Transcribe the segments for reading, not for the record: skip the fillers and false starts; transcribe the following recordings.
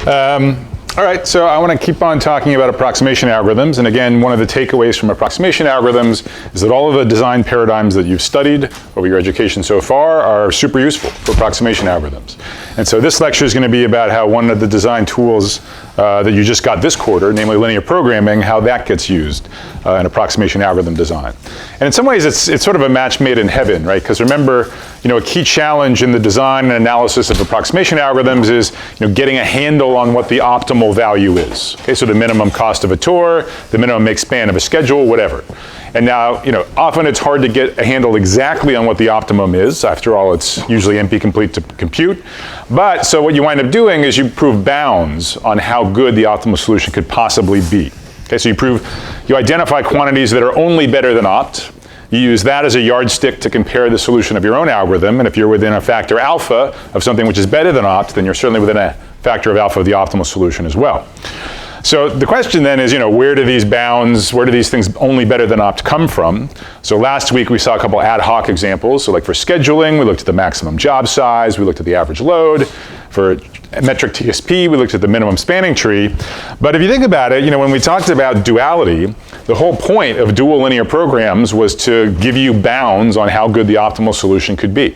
All right, so I want to keep on talking about approximation algorithms. And again, one of the takeaways from approximation algorithms is that all of the design paradigms that you've studied over your education so far are super useful for approximation algorithms. And so this lecture is going to be about how one of the design tools that you just got this quarter, namely linear programming, how that gets used in approximation algorithm design. And in some ways, it's sort of a match made in heaven, right? Because remember, a key challenge in the design and analysis of approximation algorithms is getting a handle on what the optimal value is. Okay, so the minimum cost of a tour, the minimum make span of a schedule, whatever. And now, often it's hard to get a handle exactly on what the optimum is. After all, it's usually NP-complete to compute. But so what you wind up doing is you prove bounds on how good the optimal solution could possibly be. Okay, so you identify quantities that are only better than opt. You use that as a yardstick to compare the solution of your own algorithm. And if you're within a factor alpha of something which is better than opt, then you're certainly within a factor of alpha of the optimal solution as well. So the question then is, where do these bounds, where do these things only better than opt come from? So last week we saw a couple ad hoc examples. So like for scheduling, we looked at the maximum job size, we looked at the average load. For metric TSP, we looked at the minimum spanning tree. But if you think about it, when we talked about duality, the whole point of dual linear programs was to give you bounds on how good the optimal solution could be.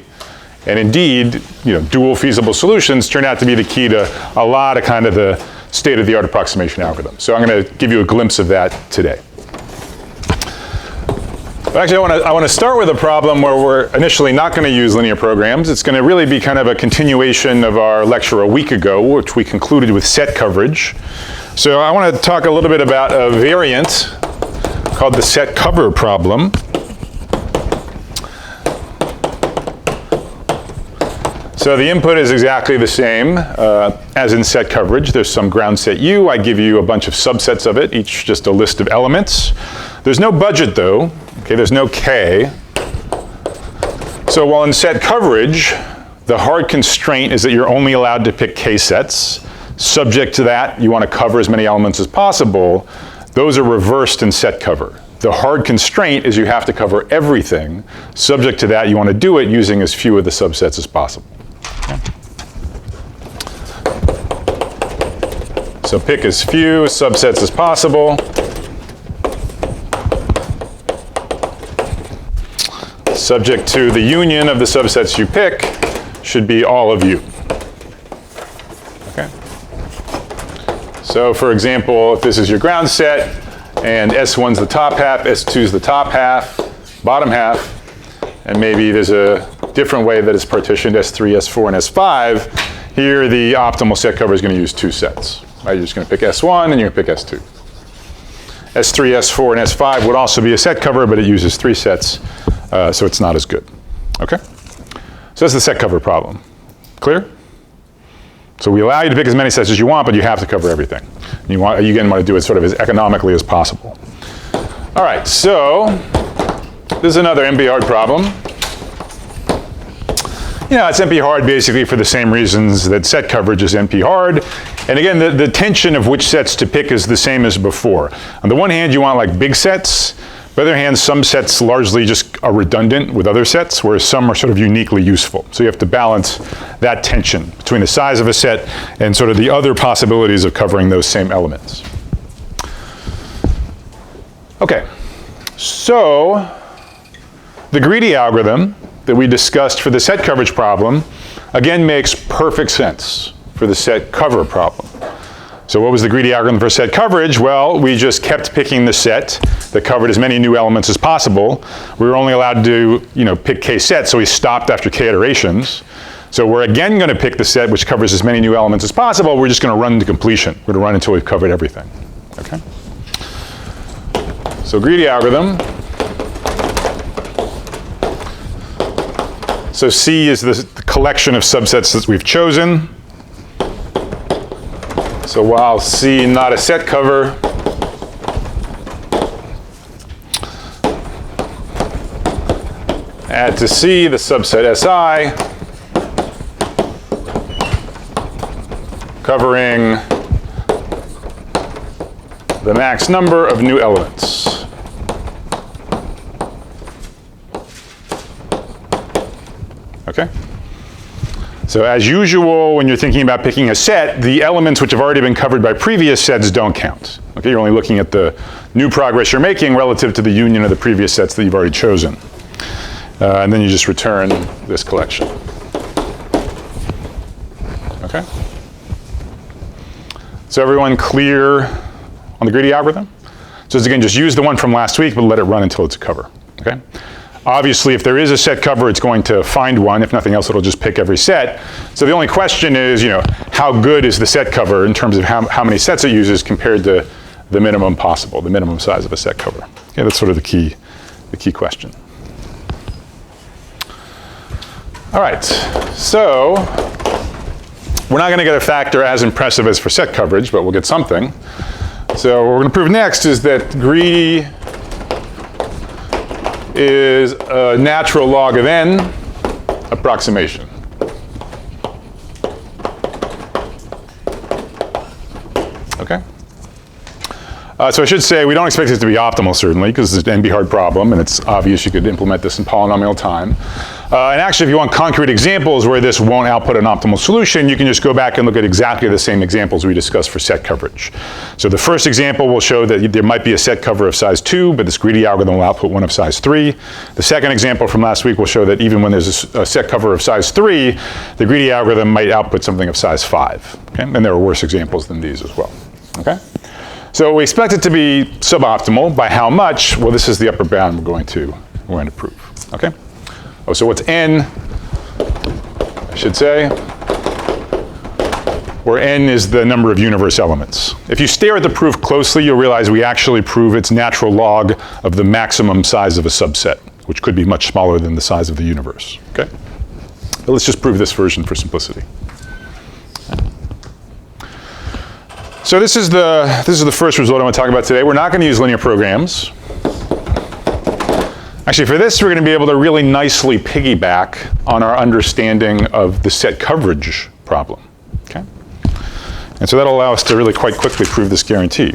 And indeed, dual feasible solutions turn out to be the key to a lot of kind of the state-of-the-art approximation algorithm. So I'm going to give you a glimpse of that today. But actually, I want to start with a problem where we're initially not going to use linear programs. It's going to really be kind of a continuation of our lecture a week ago, which we concluded with set coverage. So I want to talk a little bit about a variant called the set cover problem. So the input is exactly the same as in set coverage. There's some ground set U. I give you a bunch of subsets of it, each just a list of elements. There's no budget though. Okay, there's no K. So while in set coverage, the hard constraint is that you're only allowed to pick K sets. Subject to that, you want to cover as many elements as possible. Those are reversed in set cover. The hard constraint is you have to cover everything. Subject to that, you want to do it using as few of the subsets as possible. Okay. So pick as few subsets as possible. Subject to the union of the subsets you pick should be all of U. Okay. So for example, if this is your ground set and S1's the top half, S2's the top half, bottom half, and maybe there's a different way that it's partitioned, S3, S4, and S5, here the optimal set cover is going to use two sets. Right? You're just going to pick S1 and you're going to pick S2. S3, S4, and S5 would also be a set cover, but it uses three sets. So it's not as good. Okay? So that's the set cover problem. Clear? So we allow you to pick as many sets as you want, but you have to cover everything. You again want to do it sort of as economically as possible. All right, so this is another NP-hard problem. It's NP-hard basically for the same reasons that set coverage is NP-hard. And again, the tension of which sets to pick is the same as before. On the one hand, you want like big sets. On the other hand, some sets largely just are redundant with other sets, whereas some are sort of uniquely useful. So you have to balance that tension between the size of a set and sort of the other possibilities of covering those same elements. Okay, so the greedy algorithm that we discussed for the set coverage problem, again, makes perfect sense for the set cover problem. So what was the greedy algorithm for set coverage? Well, we just kept picking the set that covered as many new elements as possible. We were only allowed to pick K sets, so we stopped after K iterations. So we're again going to pick the set which covers as many new elements as possible. We're just going to run to completion. We're going to run until we've covered everything. Okay? So greedy algorithm. So C is the collection of subsets that we've chosen. So while C not a set cover, add to C the subset Si, covering the max number of new elements. Okay? So as usual, when you're thinking about picking a set, the elements which have already been covered by previous sets don't count. Okay, you're only looking at the new progress you're making relative to the union of the previous sets that you've already chosen. And then you just return this collection. Okay? So everyone clear on the greedy algorithm? So again, just use the one from last week, but let it run until it's a cover. Okay? Obviously, if there is a set cover, it's going to find one. If nothing else, it'll just pick every set. So the only question is, how good is the set cover in terms of how many sets it uses compared to the minimum possible, the minimum size of a set cover. Okay, that's sort of the key question. All right, so we're not going to get a factor as impressive as for set coverage, but we'll get something. So what we're going to prove next is that greedy is a natural log of n approximation. Okay? So I should say we don't expect this to be optimal, certainly, because it's an NP-hard problem, and it's obvious you could implement this in polynomial time. And actually, if you want concrete examples where this won't output an optimal solution, you can just go back and look at exactly the same examples we discussed for set coverage. So the first example will show that there might be a set cover of size 2, but this greedy algorithm will output one of size 3. The second example from last week will show that even when there's a set cover of size 3, the greedy algorithm might output something of size 5. Okay? And there are worse examples than these as well. Okay? So we expect it to be suboptimal. By how much? Well, this is the upper bound we're going to prove. Okay? Oh, so what's n? I should say, where n is the number of universe elements. If you stare at the proof closely, you'll realize we actually prove its natural log of the maximum size of a subset, which could be much smaller than the size of the universe. Okay? But let's just prove this version for simplicity. So this is the first result I want to talk about today. We're not going to use linear programs. Actually, for this, we're going to be able to really nicely piggyback on our understanding of the set coverage problem. Okay? And so that'll allow us to really quite quickly prove this guarantee.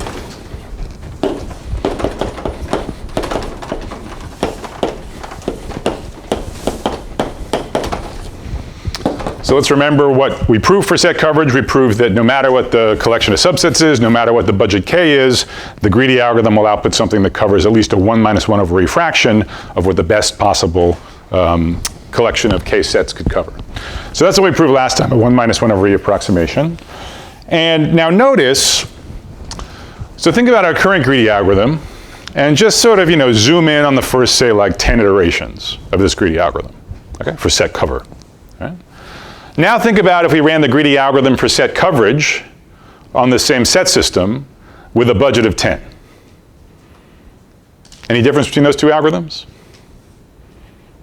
So let's remember what we proved for set coverage. We proved that no matter what the collection of subsets is, no matter what the budget k is, the greedy algorithm will output something that covers at least a 1 minus 1 over e fraction of what the best possible collection of k sets could cover. So that's what we proved last time, a 1 minus 1 over e approximation. And now notice, so think about our current greedy algorithm and just sort of, zoom in on the first, say, like 10 iterations of this greedy algorithm, okay, for set cover. Right? Now think about if we ran the greedy algorithm for set coverage on the same set system with a budget of 10. Any difference between those two algorithms?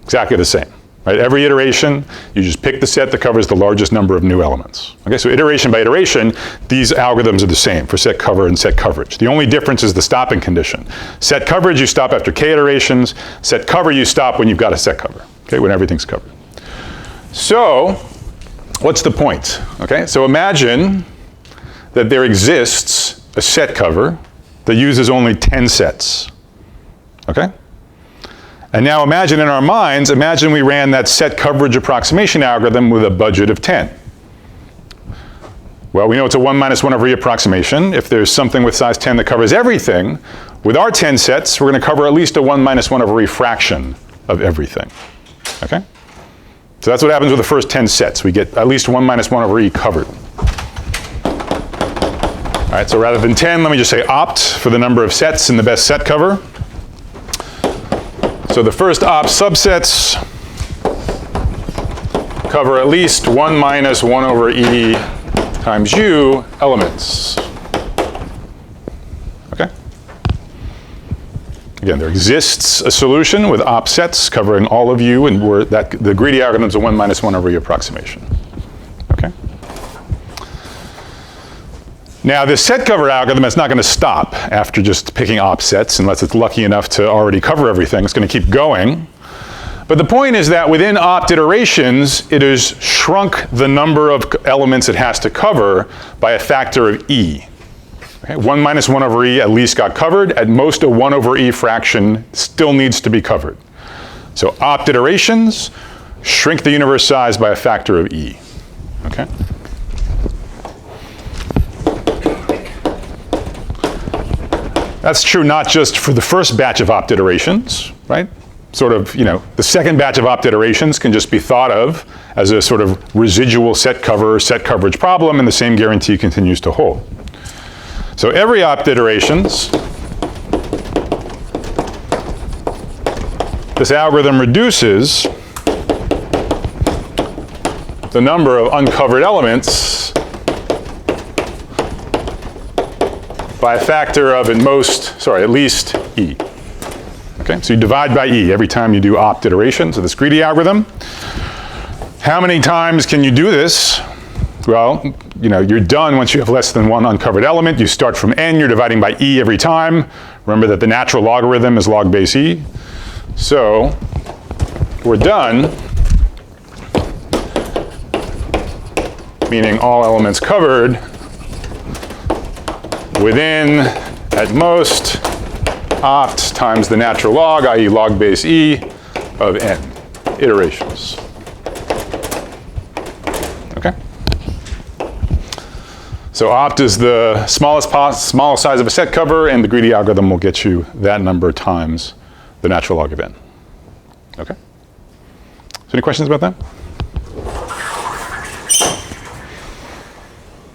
Exactly the same. Right? Every iteration, you just pick the set that covers the largest number of new elements. Okay, so iteration by iteration, these algorithms are the same for set cover and set coverage. The only difference is the stopping condition. Set coverage, you stop after k iterations. Set cover, you stop when you've got a set cover, okay, when everything's covered. So, what's the point? Okay, so imagine that there exists a set cover that uses only 10 sets. Okay? And now imagine in our minds, imagine we ran that set coverage approximation algorithm with a budget of 10. Well, we know it's a 1 minus 1 over e approximation. If there's something with size 10 that covers everything, with our 10 sets, we're going to cover at least a 1 minus 1 over e fraction of everything. Okay? So that's what happens with the first 10 sets. We get at least 1 minus 1 over e covered. All right, so rather than 10, let me just say opt for the number of sets in the best set cover. So the first opt subsets cover at least 1 minus 1 over e times u elements. Okay? Again, there exists a solution with opt sets covering all of u, and the greedy algorithm is a 1 minus 1 over e approximation. Okay? Now, this set cover algorithm is not going to stop after just picking opt sets unless it's lucky enough to already cover everything. It's going to keep going. But the point is that within opt iterations, it has shrunk the number of elements it has to cover by a factor of e. Okay? 1 minus 1 over e at least got covered. At most, a 1 over e fraction still needs to be covered. So opt iterations shrink the universe size by a factor of e. Okay. That's true not just for the first batch of opt iterations, right? Sort of, the second batch of opt iterations can just be thought of as a sort of residual set coverage problem, and the same guarantee continues to hold. So every opt iterations, this algorithm reduces the number of uncovered elements by a factor of at least E. Okay, so you divide by E every time you do opt iterations of this greedy algorithm. How many times can you do this? Well, you're done once you have less than one uncovered element. You start from n, you're dividing by E every time. Remember that the natural logarithm is log base E. So we're done, meaning all elements covered within, at most, opt times the natural log, i.e. log base E of n iterations. Okay? So opt is the smallest size of a set cover, and the greedy algorithm will get you that number times the natural log of n. Okay? So any questions about that?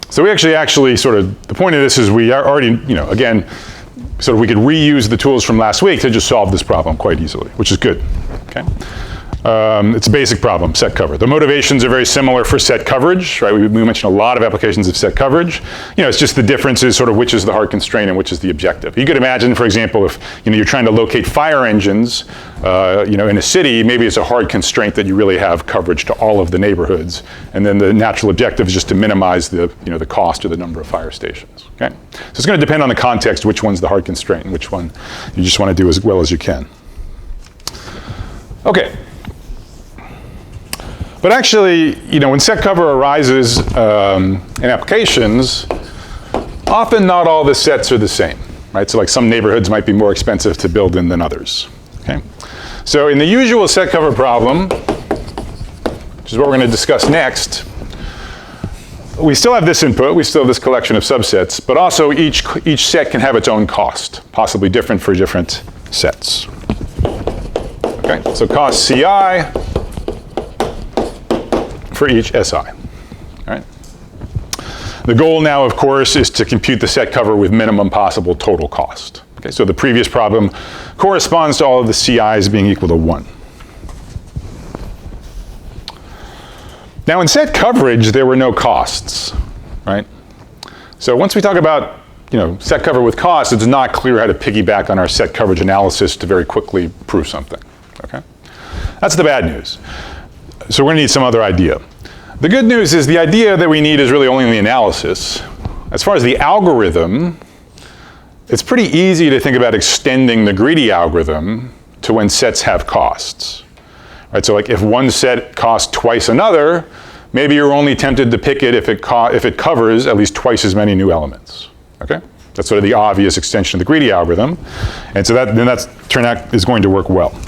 So we actually sort of, the point of this is we are already, again, sort of we could reuse the tools from last week to just solve this problem quite easily, which is good, okay? It's a basic problem, set cover. The motivations are very similar for set coverage, right? We mentioned a lot of applications of set coverage. It's just the difference is sort of which is the hard constraint and which is the objective. You could imagine, for example, if you're trying to locate fire engines, in a city, maybe it's a hard constraint that you really have coverage to all of the neighborhoods, and then the natural objective is just to minimize the the cost or the number of fire stations. Okay, so it's going to depend on the context which one's the hard constraint and which one you just want to do as well as you can. Okay. But actually, when set cover arises in applications, often not all the sets are the same, right? So like some neighborhoods might be more expensive to build in than others, okay? So in the usual set cover problem, which is what we're going to discuss next, we still have this input, we still have this collection of subsets, but also each set can have its own cost, possibly different for different sets. Okay, so cost CI for each SI. All right. The goal now, of course, is to compute the set cover with minimum possible total cost. Okay, so the previous problem corresponds to all of the CIs being equal to 1. Now in set coverage, there were no costs, right? So once we talk about set cover with costs, it's not clear how to piggyback on our set coverage analysis to very quickly prove something. Okay, that's the bad news. So we're going to need some other idea. The good news is the idea that we need is really only in the analysis. As far as the algorithm, it's pretty easy to think about extending the greedy algorithm to when sets have costs. Right, so like if one set costs twice another, maybe you're only tempted to pick it if it covers at least twice as many new elements. Okay? That's sort of the obvious extension of the greedy algorithm. And so that turn out is going to work well.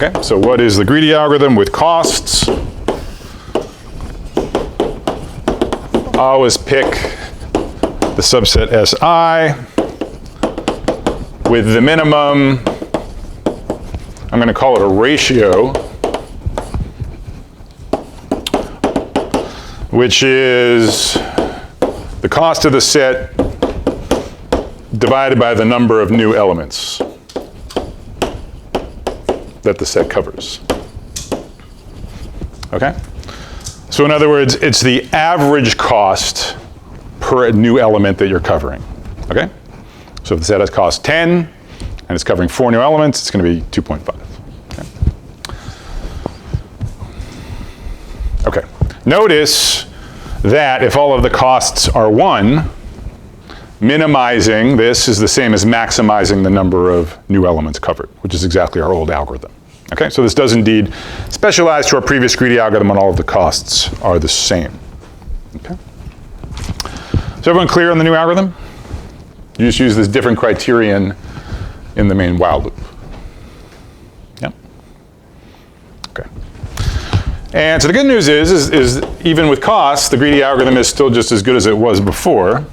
Okay, so what is the greedy algorithm with costs? Always pick the subset SI with the minimum. I'm going to call it a ratio, which is the cost of the set divided by the number of new elements that the set covers. Okay? So in other words, it's the average cost per new element that you're covering. Okay? So if the set has cost 10 and it's covering 4 new elements, it's going to be 2.5. Okay. Notice that if all of the costs are 1, minimizing this is the same as maximizing the number of new elements covered, which is exactly our old algorithm. Okay, so this does indeed specialize to our previous greedy algorithm, and all of the costs are the same. Okay. So everyone clear on the new algorithm? You just use this different criterion in the main while loop. Yeah. Okay. And so the good news is even with costs, the greedy algorithm is still just as good as it was before.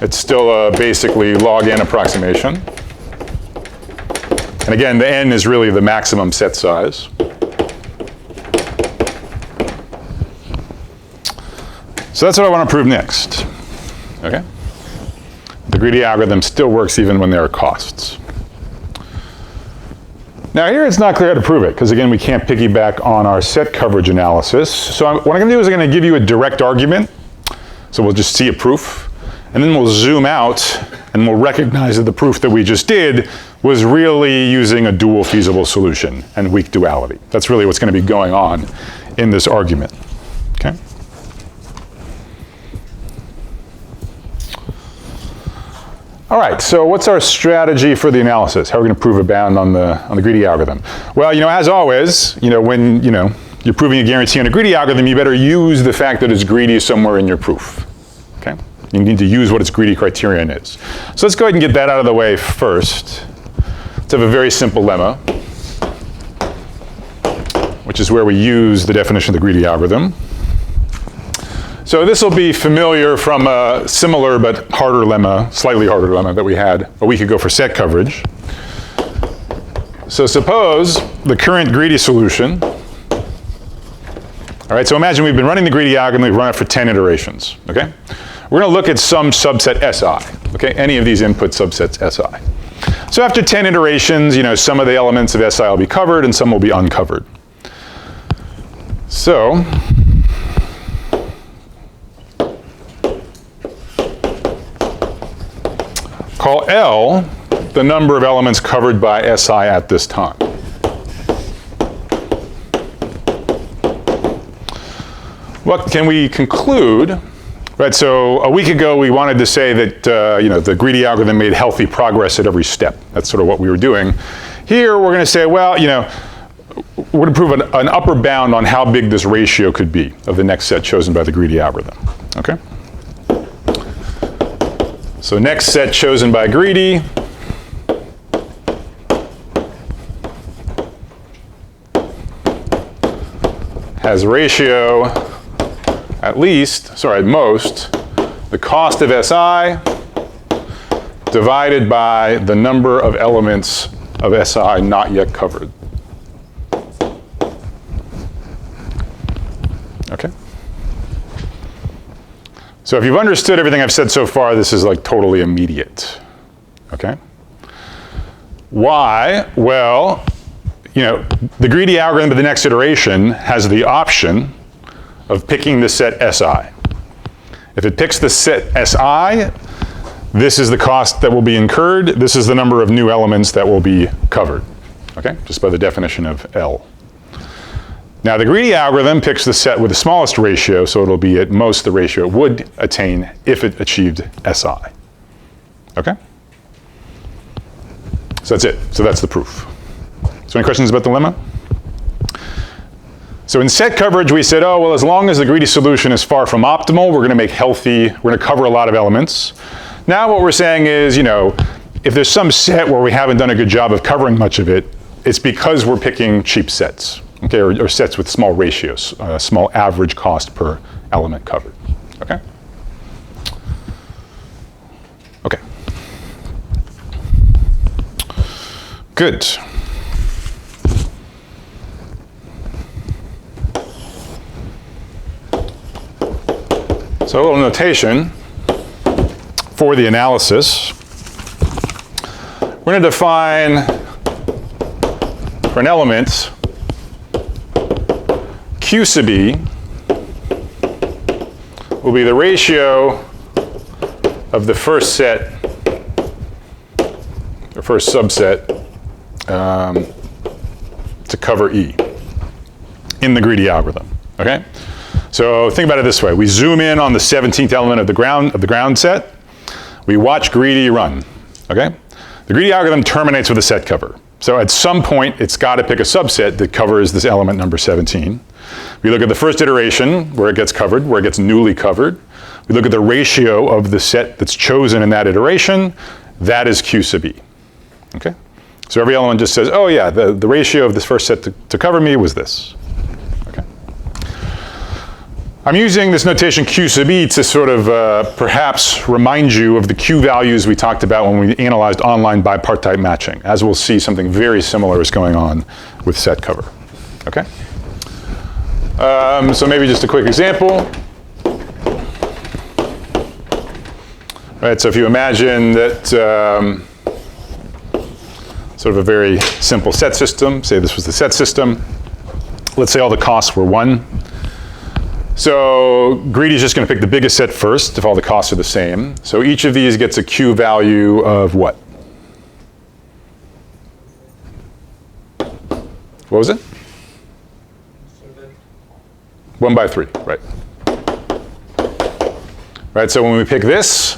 It's still basically log n approximation. And again, the n is really the maximum set size. So that's what I want to prove next. Okay? The greedy algorithm still works even when there are costs. Now here it's not clear how to prove it, because again, we can't piggyback on our set coverage analysis. So what I'm going to do is I'm going to give you a direct argument. So we'll just see a proof. And then we'll zoom out and we'll recognize that the proof that we just did was really using a dual feasible solution and weak duality. That's really what's going to be going on in this argument. Okay? All right, so what's our strategy for the analysis? How are we going to prove a bound on the greedy algorithm? Well, as always, when you're proving a guarantee on a greedy algorithm, you better use the fact that it's greedy somewhere in your proof. Okay? You need to use what its greedy criterion is. So let's go ahead and get that out of the way first. Let's have a very simple lemma, which is where we use the definition of the greedy algorithm. So this will be familiar from a similar but harder lemma, slightly harder lemma that we had a week ago for set coverage. So suppose the current greedy solution, all right, so imagine we've been running the greedy algorithm, we've run it for 10 iterations, okay? We're going to look at some subset SI, okay? Any of these input subsets SI. So after 10 iterations, some of the elements of SI will be covered and some will be uncovered. So call L the number of elements covered by SI at this time. What can we conclude? Right, so a week ago we wanted to say that the greedy algorithm made healthy progress at every step. That's sort of what we were doing. Here we're going to say, well, we're going to prove an upper bound on how big this ratio could be of the next set chosen by the greedy algorithm. Okay? So next set chosen by greedy has a ratio at most, the cost of SI divided by the number of elements of SI not yet covered. Okay? So if you've understood everything I've said so far, this is like totally immediate. Okay? Why? Well, the greedy algorithm of the next iteration has the option of picking the set SI. If it picks the set SI, this is the cost that will be incurred. This is the number of new elements that will be covered, okay? Just by the definition of L. Now the greedy algorithm picks the set with the smallest ratio, so it'll be at most the ratio it would attain if it achieved SI, okay? So that's it, so that's the proof. So any questions about the lemma? So in set coverage, we said, oh, well, as long as the greedy solution is far from optimal, we're going to cover a lot of elements. Now what we're saying is, if there's some set where we haven't done a good job of covering much of it, it's because we're picking cheap sets, okay, or sets with small ratios, small average cost per element covered, okay? Okay. Good. So a little notation for the analysis. We're going to define for an element Q sub E will be the ratio of the first set, or first subset, to cover E in the greedy algorithm, okay? So think about it this way. We zoom in on the 17th element of the ground set. We watch greedy run, okay? The greedy algorithm terminates with a set cover. So at some point, it's got to pick a subset that covers this element number 17. We look at the first iteration where it gets covered, where it gets newly covered. We look at the ratio of the set that's chosen in that iteration. That is Q sub E, okay? So every element just says, oh yeah, the ratio of this first set to cover me was this. Okay. I'm using this notation Q sub E to sort of perhaps remind you of the Q values we talked about when we analyzed online bipartite matching. As we'll see, something very similar is going on with set cover. Okay. So maybe just a quick example. Right, so if you imagine that sort of a very simple set system, say this was the set system. Let's say all the costs were 1. So Greedy's just going to pick the biggest set first if all the costs are the same. So each of these gets a Q value of what? What was it? 1 by 3, right. Right, so when we pick this,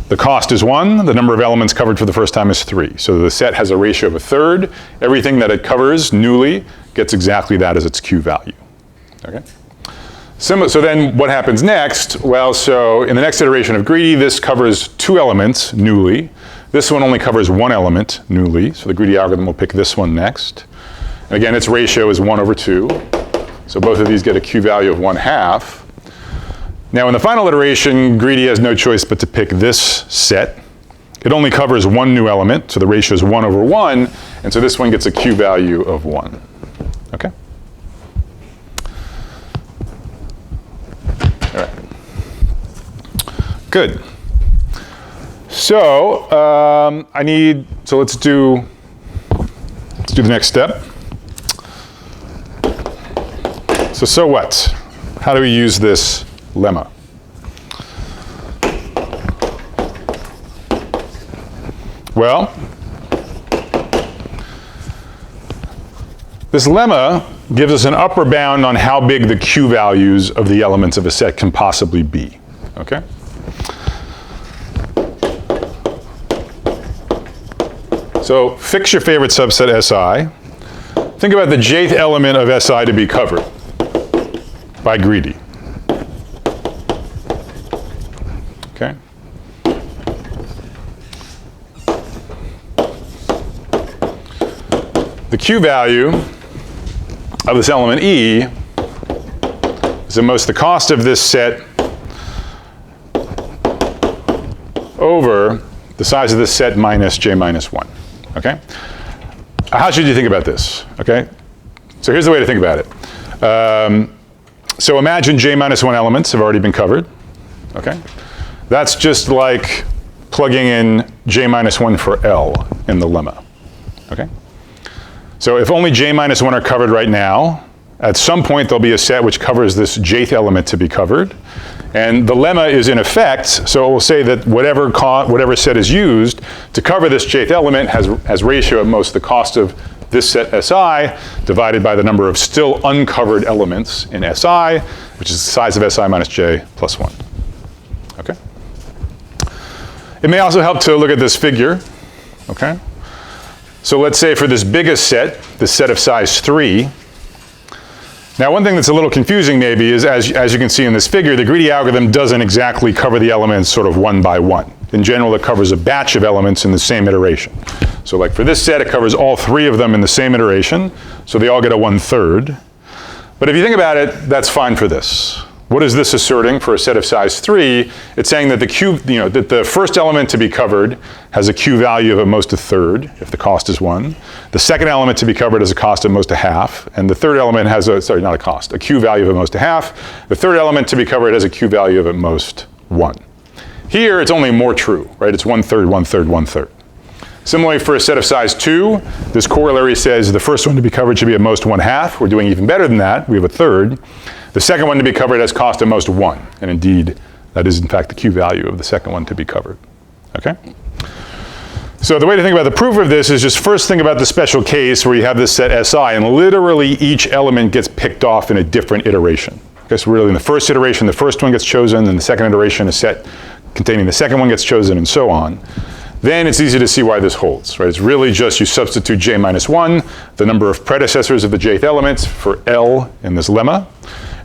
the cost is 1, the number of elements covered for the first time is 3. So the set has a ratio of 1/3. Everything that it covers newly gets exactly that as its Q value. Okay. So then what happens next? Well, so in the next iteration of Greedy, this covers 2 elements newly. This one only covers 1 element newly. So the Greedy algorithm will pick this one next. And again, its ratio is 1/2. So both of these get a Q value of 1/2. Now in the final iteration, Greedy has no choice but to pick this set. It only covers 1 new element, so the ratio is 1/1, and so this one gets a Q value of 1. Okay? All right. Good. So let's do the next step. So what? How do we use this lemma? Well, this lemma gives us an upper bound on how big the Q values of the elements of a set can possibly be. Okay? So fix your favorite subset SI. Think about the jth element of SI to be covered by Greedy. Okay? The Q value of this element E is the cost of this set over the size of this set minus j minus 1. Okay? How should you think about this? Okay? So here's the way to think about it. So imagine j minus 1 elements have already been covered. Okay? That's just like plugging in j minus 1 for L in the lemma. Okay? So if only j minus 1 are covered right now, at some point there'll be a set which covers this jth element to be covered. And the lemma is in effect, so it will say that whatever set is used to cover this jth element has ratio at most the cost of this set SI divided by the number of still uncovered elements in SI, which is the size of SI minus j plus 1. Okay? It may also help to look at this figure. Okay? So let's say for this biggest set, this set of size 3, now one thing that's a little confusing maybe is, as you can see in this figure, the Greedy algorithm doesn't exactly cover the elements sort of 1 by 1. In general, it covers a batch of elements in the same iteration. So like for this set, it covers all 3 of them in the same iteration, so they all get a 1/3. But if you think about it, that's fine for this. What is this asserting for a set of size 3? It's saying that that the first element to be covered has a Q value of at most 1/3 if the cost is 1. The second element to be covered has a cost of at most 1/2, and the third element has a Q value of at most 1/2. The third element to be covered has a Q value of at most 1. Here, it's only more true, right? It's 1/3, 1/3, 1/3. Similarly, for a set of size 2, this corollary says the first one to be covered should be at most 1/2. We're doing even better than that. We have a third. The second one to be covered has cost at most 1. And indeed, that is in fact the Q value of the second one to be covered. Okay? So the way to think about the proof of this is just first think about the special case where you have this set SI, and literally each element gets picked off in a different iteration. Okay, so really in the first iteration, the first one gets chosen, and the second iteration, a set containing the second one gets chosen, and so on. Then it's easy to see why this holds, right? It's really just you substitute j minus 1, the number of predecessors of the jth elements for L in this lemma.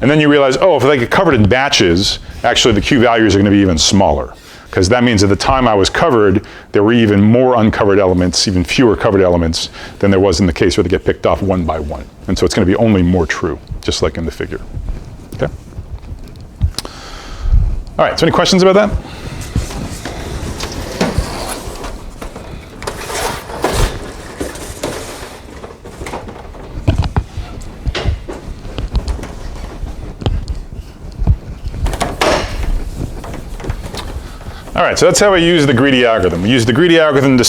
And then you realize, oh, if they get covered in batches, actually the Q values are going to be even smaller. because that means at the time I was covered, there were even more uncovered elements, even fewer covered elements than there was in the case where they get picked off one by one. And so it's going to be only more true, just like in the figure. Okay? All right, so any questions about that? All right, so that's how we use the greedy algorithm. We use the greedy algorithm to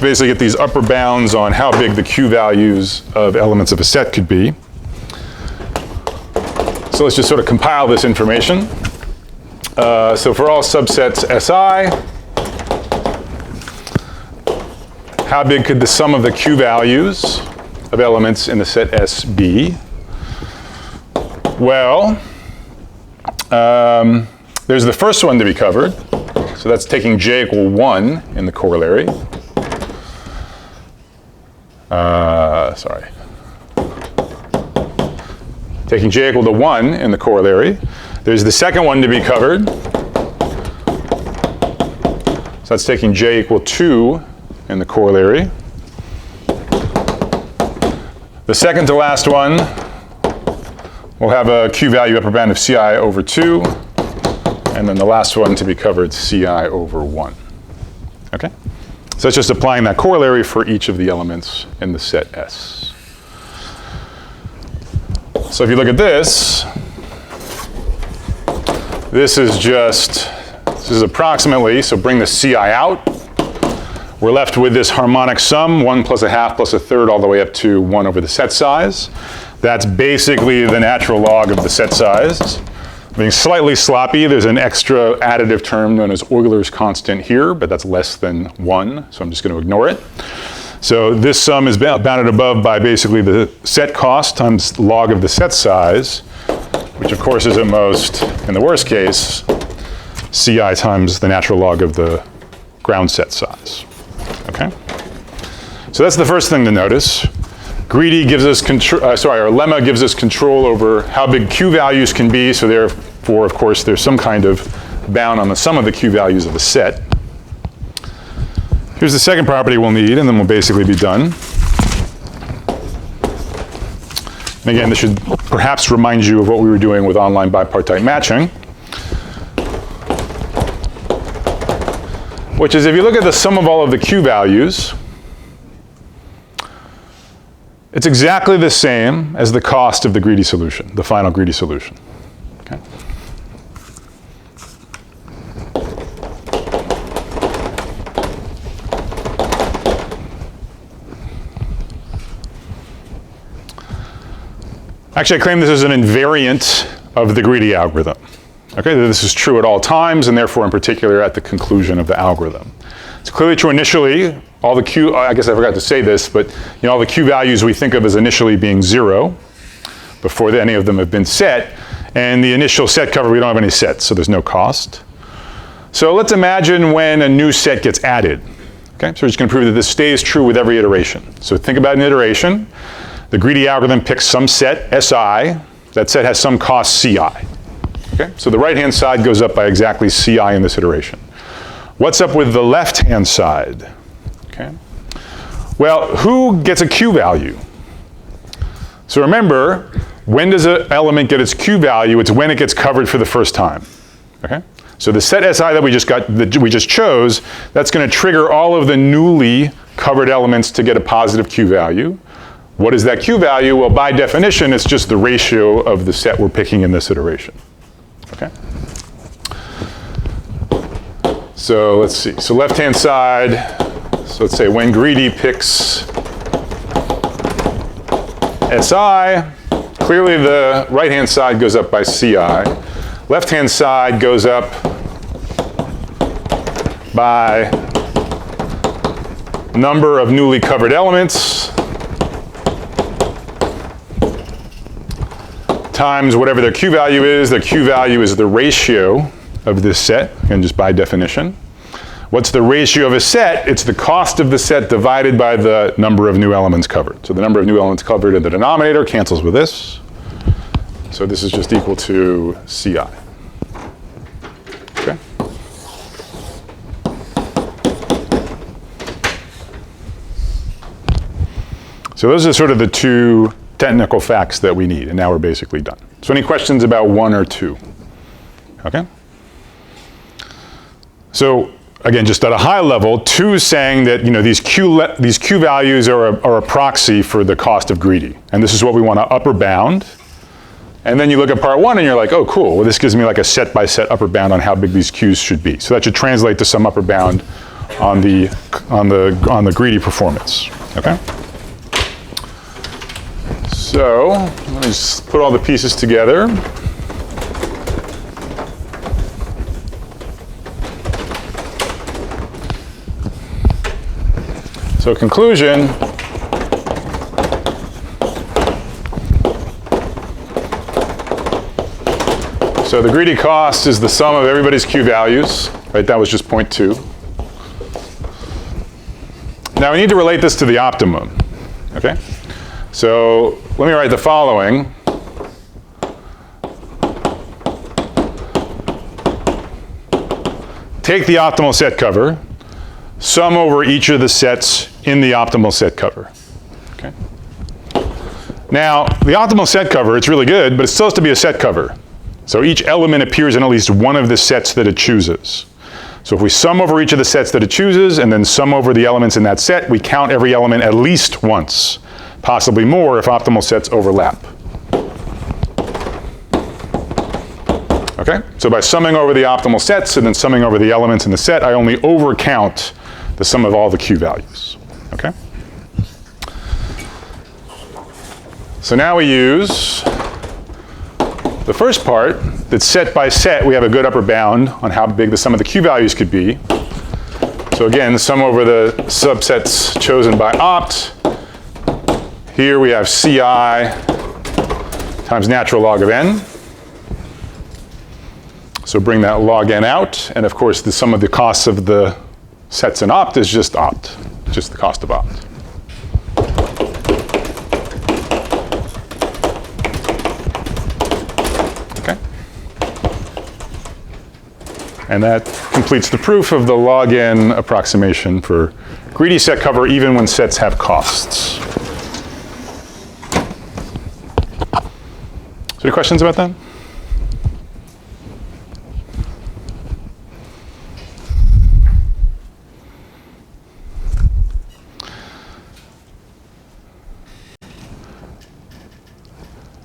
basically get these upper bounds on how big the Q values of elements of a set could be. So let's just sort of compile this information. So for all subsets SI, how big could the sum of the Q values of elements in the set S be? Well, there's the first one to be covered. So that's taking j equal 1 in the corollary. Taking j equal to 1 in the corollary. There's the second one to be covered. So that's taking j equal 2 in the corollary. The second to last one will have a Q value upper bound of Ci over 2. And then the last one to be covered, Ci over 1. Okay? So that's just applying that corollary for each of the elements in the set S. So if you look at this, this is approximately, so bring the Ci out. We're left with this harmonic sum, 1 plus a half plus a third all the way up to 1 over the set size. That's basically the natural log of the set size. Being slightly sloppy, there's an extra additive term known as Euler's constant here, but that's less than 1, so I'm just going to ignore it. So this sum is bounded above by basically the set cost times log of the set size, which of course is at most, in the worst case, Ci times the natural log of the ground set size. Okay? So that's the first thing to notice. Greedy gives us control, or lemma gives us control over how big Q values can be, so therefore, of course, there's some kind of bound on the sum of the Q values of a set. Here's the second property we'll need, and then we'll basically be done. And again, this should perhaps remind you of what we were doing with online bipartite matching, which is if you look at the sum of all of the Q values, it's exactly the same as the cost of the greedy solution, the final greedy solution. Okay? Actually, I claim this is an invariant of the greedy algorithm. Okay, this is true at all times, and therefore in particular at the conclusion of the algorithm. It's clearly true initially. All the Q, I guess I forgot to say this, but all the Q values we think of as initially being 0 before any of them have been set. And the initial set cover, we don't have any sets, so there's no cost. So let's imagine when a new set gets added. Okay, so we're just going to prove that this stays true with every iteration. So think about an iteration. The greedy algorithm picks some set, Si. That set has some cost, Ci. Okay, so the right-hand side goes up by exactly Ci in this iteration. What's up with the left-hand side? Okay. Well, who gets a Q value? So remember, when does an element get its Q value? It's when it gets covered for the first time. Okay? So the set Si that we just chose, that's going to trigger all of the newly covered elements to get a positive Q value. What is that Q value? Well, by definition, it's just the ratio of the set we're picking in this iteration. Okay? So let's see. So left-hand side, so let's say when greedy picks Si, clearly the right-hand side goes up by Ci. Left-hand side goes up by number of newly covered elements times whatever their Q value is. Their Q value is the ratio of this set, and just by definition. What's the ratio of a set? It's the cost of the set divided by the number of new elements covered. So the number of new elements covered in the denominator cancels with this. So this is just equal to Ci. Okay? So those are sort of the two technical facts that we need, and now we're basically done. So any questions about 1 or 2? Okay. So again, just at a high level, 2 is saying that these Q values are a proxy for the cost of greedy, and this is what we want to upper bound. And then you look at part 1 and you're like, oh cool, well this gives me like a set by set upper bound on how big these Qs should be. So that should translate to some upper bound on the greedy performance. Okay. So let me just put all the pieces together. So conclusion, so the greedy cost is the sum of everybody's Q values, right? That was just point 2. Now we need to relate this to the optimum, okay? So let me write the following. Take the optimal set cover, sum over each of the sets in the optimal set cover. Okay. Now, the optimal set cover, it's really good, but it still has to be a set cover. So each element appears in at least one of the sets that it chooses. So if we sum over each of the sets that it chooses and then sum over the elements in that set, we count every element at least once, possibly more if optimal sets overlap. Okay, so by summing over the optimal sets and then summing over the elements in the set, I only overcount the sum of all the Q values. Okay? So now we use the first part, that set by set, we have a good upper bound on how big the sum of the Q values could be. So again, sum over the subsets chosen by opt. Here we have Ci times natural log of n. So bring that log n out, and of course the sum of the costs of the sets in opt is just opt, just the cost of opt. Okay. And that completes the proof of the log n approximation for greedy set cover even when sets have costs. So any questions about that?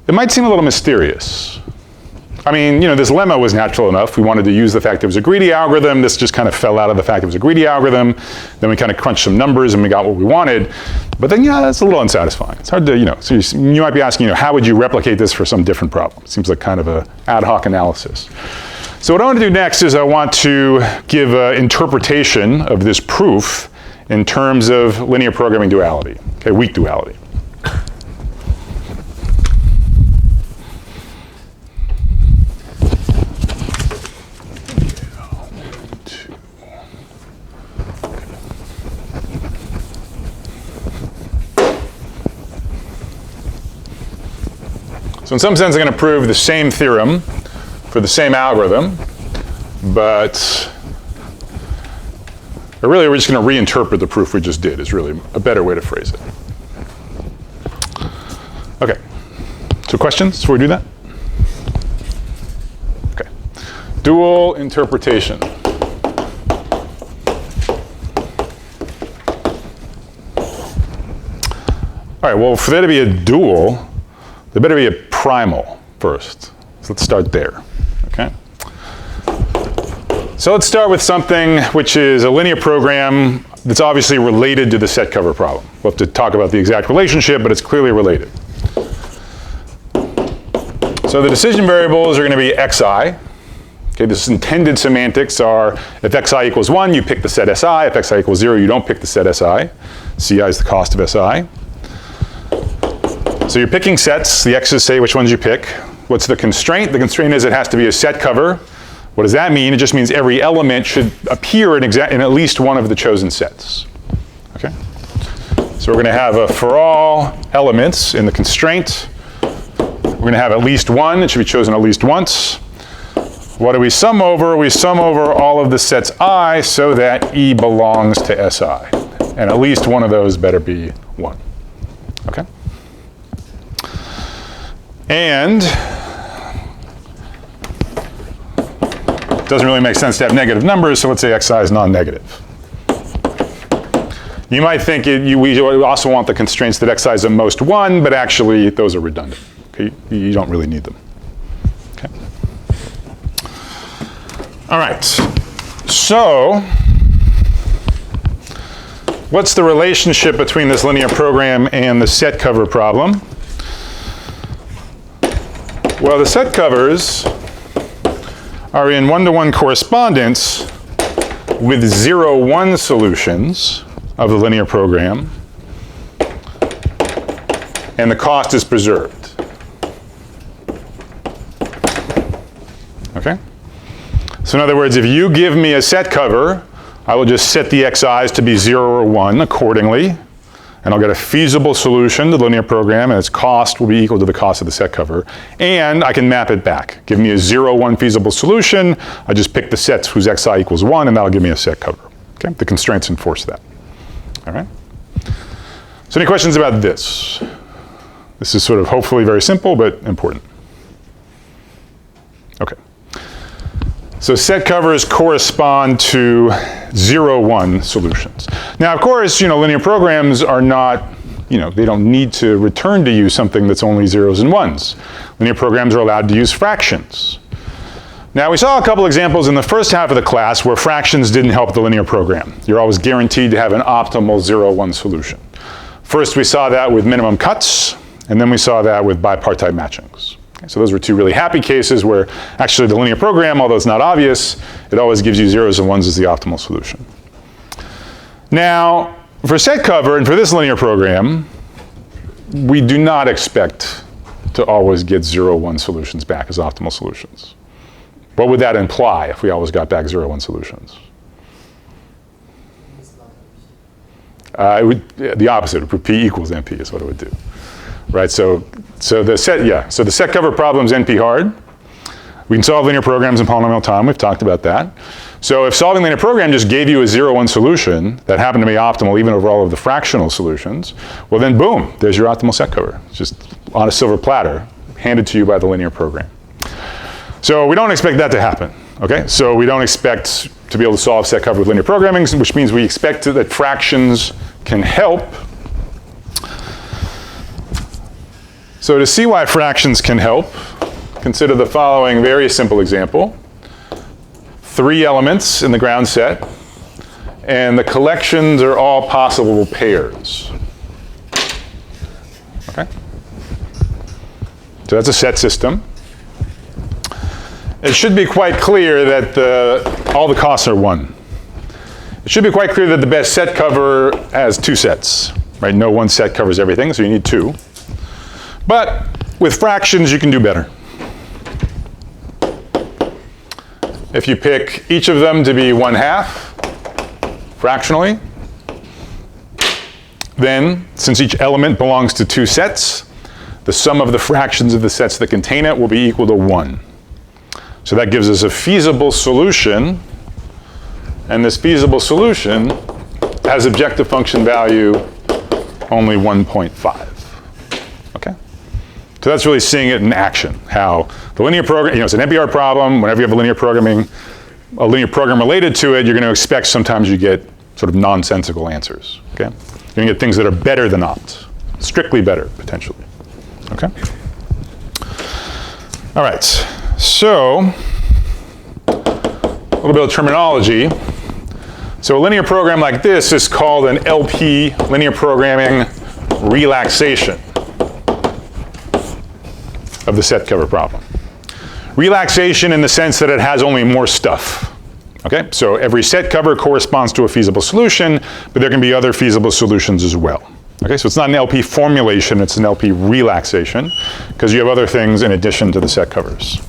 It might seem a little mysterious. I mean, this lemma was natural enough. We wanted to use the fact it was a greedy algorithm. This just kind of fell out of the fact it was a greedy algorithm. Then we kind of crunched some numbers and we got what we wanted. But then, that's a little unsatisfying. It's hard to, so you might be asking, how would you replicate this for some different problem? It seems like kind of an ad hoc analysis. So what I want to do next is I want to give an interpretation of this proof in terms of linear programming duality, okay, weak duality. So in some sense, I'm going to prove the same theorem for the same algorithm, but really we're just going to reinterpret the proof we just did is really a better way to phrase it. Okay, so questions before we do that? Okay, dual interpretation. All right, well, for there to be a dual, there better be a primal first. So let's start there, okay? So let's start with something which is a linear program that's obviously related to the set cover problem. We'll have to talk about the exact relationship, but it's clearly related. So the decision variables are going to be xi. Okay, this intended semantics are if xi equals 1, you pick the set si. If xi equals 0, you don't pick the set si. Ci is the cost of si. So you're picking sets. The x's say which ones you pick. What's the constraint? The constraint is it has to be a set cover. What does that mean? It just means every element should appear in at least one of the chosen sets. Okay? So we're going to have a for all elements in the constraint. We're going to have at least one. It should be chosen at least once. What do we sum over? We sum over all of the sets I so that E belongs to Si. And at least one of those better be 1. Okay? And it doesn't really make sense to have negative numbers, so let's say xi is non-negative. You might think we also want the constraints that xi is at most 1, but actually those are redundant. Okay? You don't really need them. Okay? All right. So what's the relationship between this linear program and the set cover problem? Well, the set covers are in one-to-one correspondence with 0-1 solutions of the linear program, and the cost is preserved. Okay? So in other words, if you give me a set cover, I will just set the xi's to be 0 or 1 accordingly, and I'll get a feasible solution to the linear program, and its cost will be equal to the cost of the set cover. And I can map it back. Give me a 0, 1 feasible solution. I just pick the sets whose xi equals 1, and that'll give me a set cover. Okay? The constraints enforce that. All right? So any questions about this? This is sort of hopefully very simple, but important. Okay. So set covers correspond to 0, 1 solutions. Now, of course, linear programs are not, they don't need to return to you something that's only zeros and ones. Linear programs are allowed to use fractions. Now, we saw a couple examples in the first half of the class where fractions didn't help the linear program. You're always guaranteed to have an optimal 0, 1 solution. First, we saw that with minimum cuts, and then we saw that with bipartite matchings. So those were two really happy cases where actually the linear program, although it's not obvious, it always gives you zeros and ones as the optimal solution. Now, for set cover and for this linear program, we do not expect to always get 0, 1 solutions back as optimal solutions. What would that imply if we always got back 0, 1 solutions? It would, the opposite, P equals NP is what it would do. Right, so the set cover problem is NP hard. We can solve linear programs in polynomial time. We've talked about that. So if solving linear program just gave you a 0, 1 solution that happened to be optimal even over all of the fractional solutions, well then boom, there's your optimal set cover. It's just on a silver platter, handed to you by the linear program. So we don't expect that to happen. Okay, so we don't expect to be able to solve set cover with linear programming, which means we expect that fractions can help. So to see why fractions can help, consider the following very simple example. 3 elements in the ground set, and the collections are all possible pairs. Okay? So that's a set system. It should be quite clear that all the costs are 1. It should be quite clear that the best set cover has 2 sets. Right? No one set covers everything, so you need 2. But with fractions, you can do better. If you pick each of them to be 1/2 fractionally, then since each element belongs to 2 sets, the sum of the fractions of the sets that contain it will be equal to 1. So that gives us a feasible solution, and this feasible solution has objective function value only 1.5. Okay? So that's really seeing it in action, how the linear program, it's an NP hard problem. Whenever you have a linear program related to it, you're going to expect sometimes you get sort of nonsensical answers. Okay? You're going to get things that are better than opt, strictly better, potentially. Okay? All right, so a little bit of terminology. So a linear program like this is called an LP, linear programming relaxation of the set cover problem. Relaxation in the sense that it has only more stuff. Okay, so every set cover corresponds to a feasible solution, but there can be other feasible solutions as well. Okay, so it's not an LP formulation, it's an LP relaxation, because you have other things in addition to the set covers.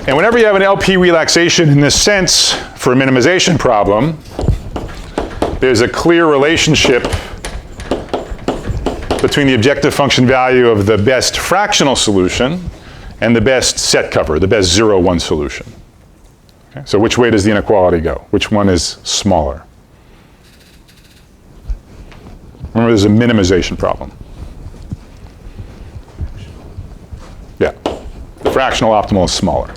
And whenever you have an LP relaxation in this sense, for a minimization problem, there's a clear relationship between the objective function value of the best fractional solution and the best set cover, the best 0, 1 solution. Okay? So which way does the inequality go? Which one is smaller? Remember, there's a minimization problem. Yeah, the fractional optimal is smaller.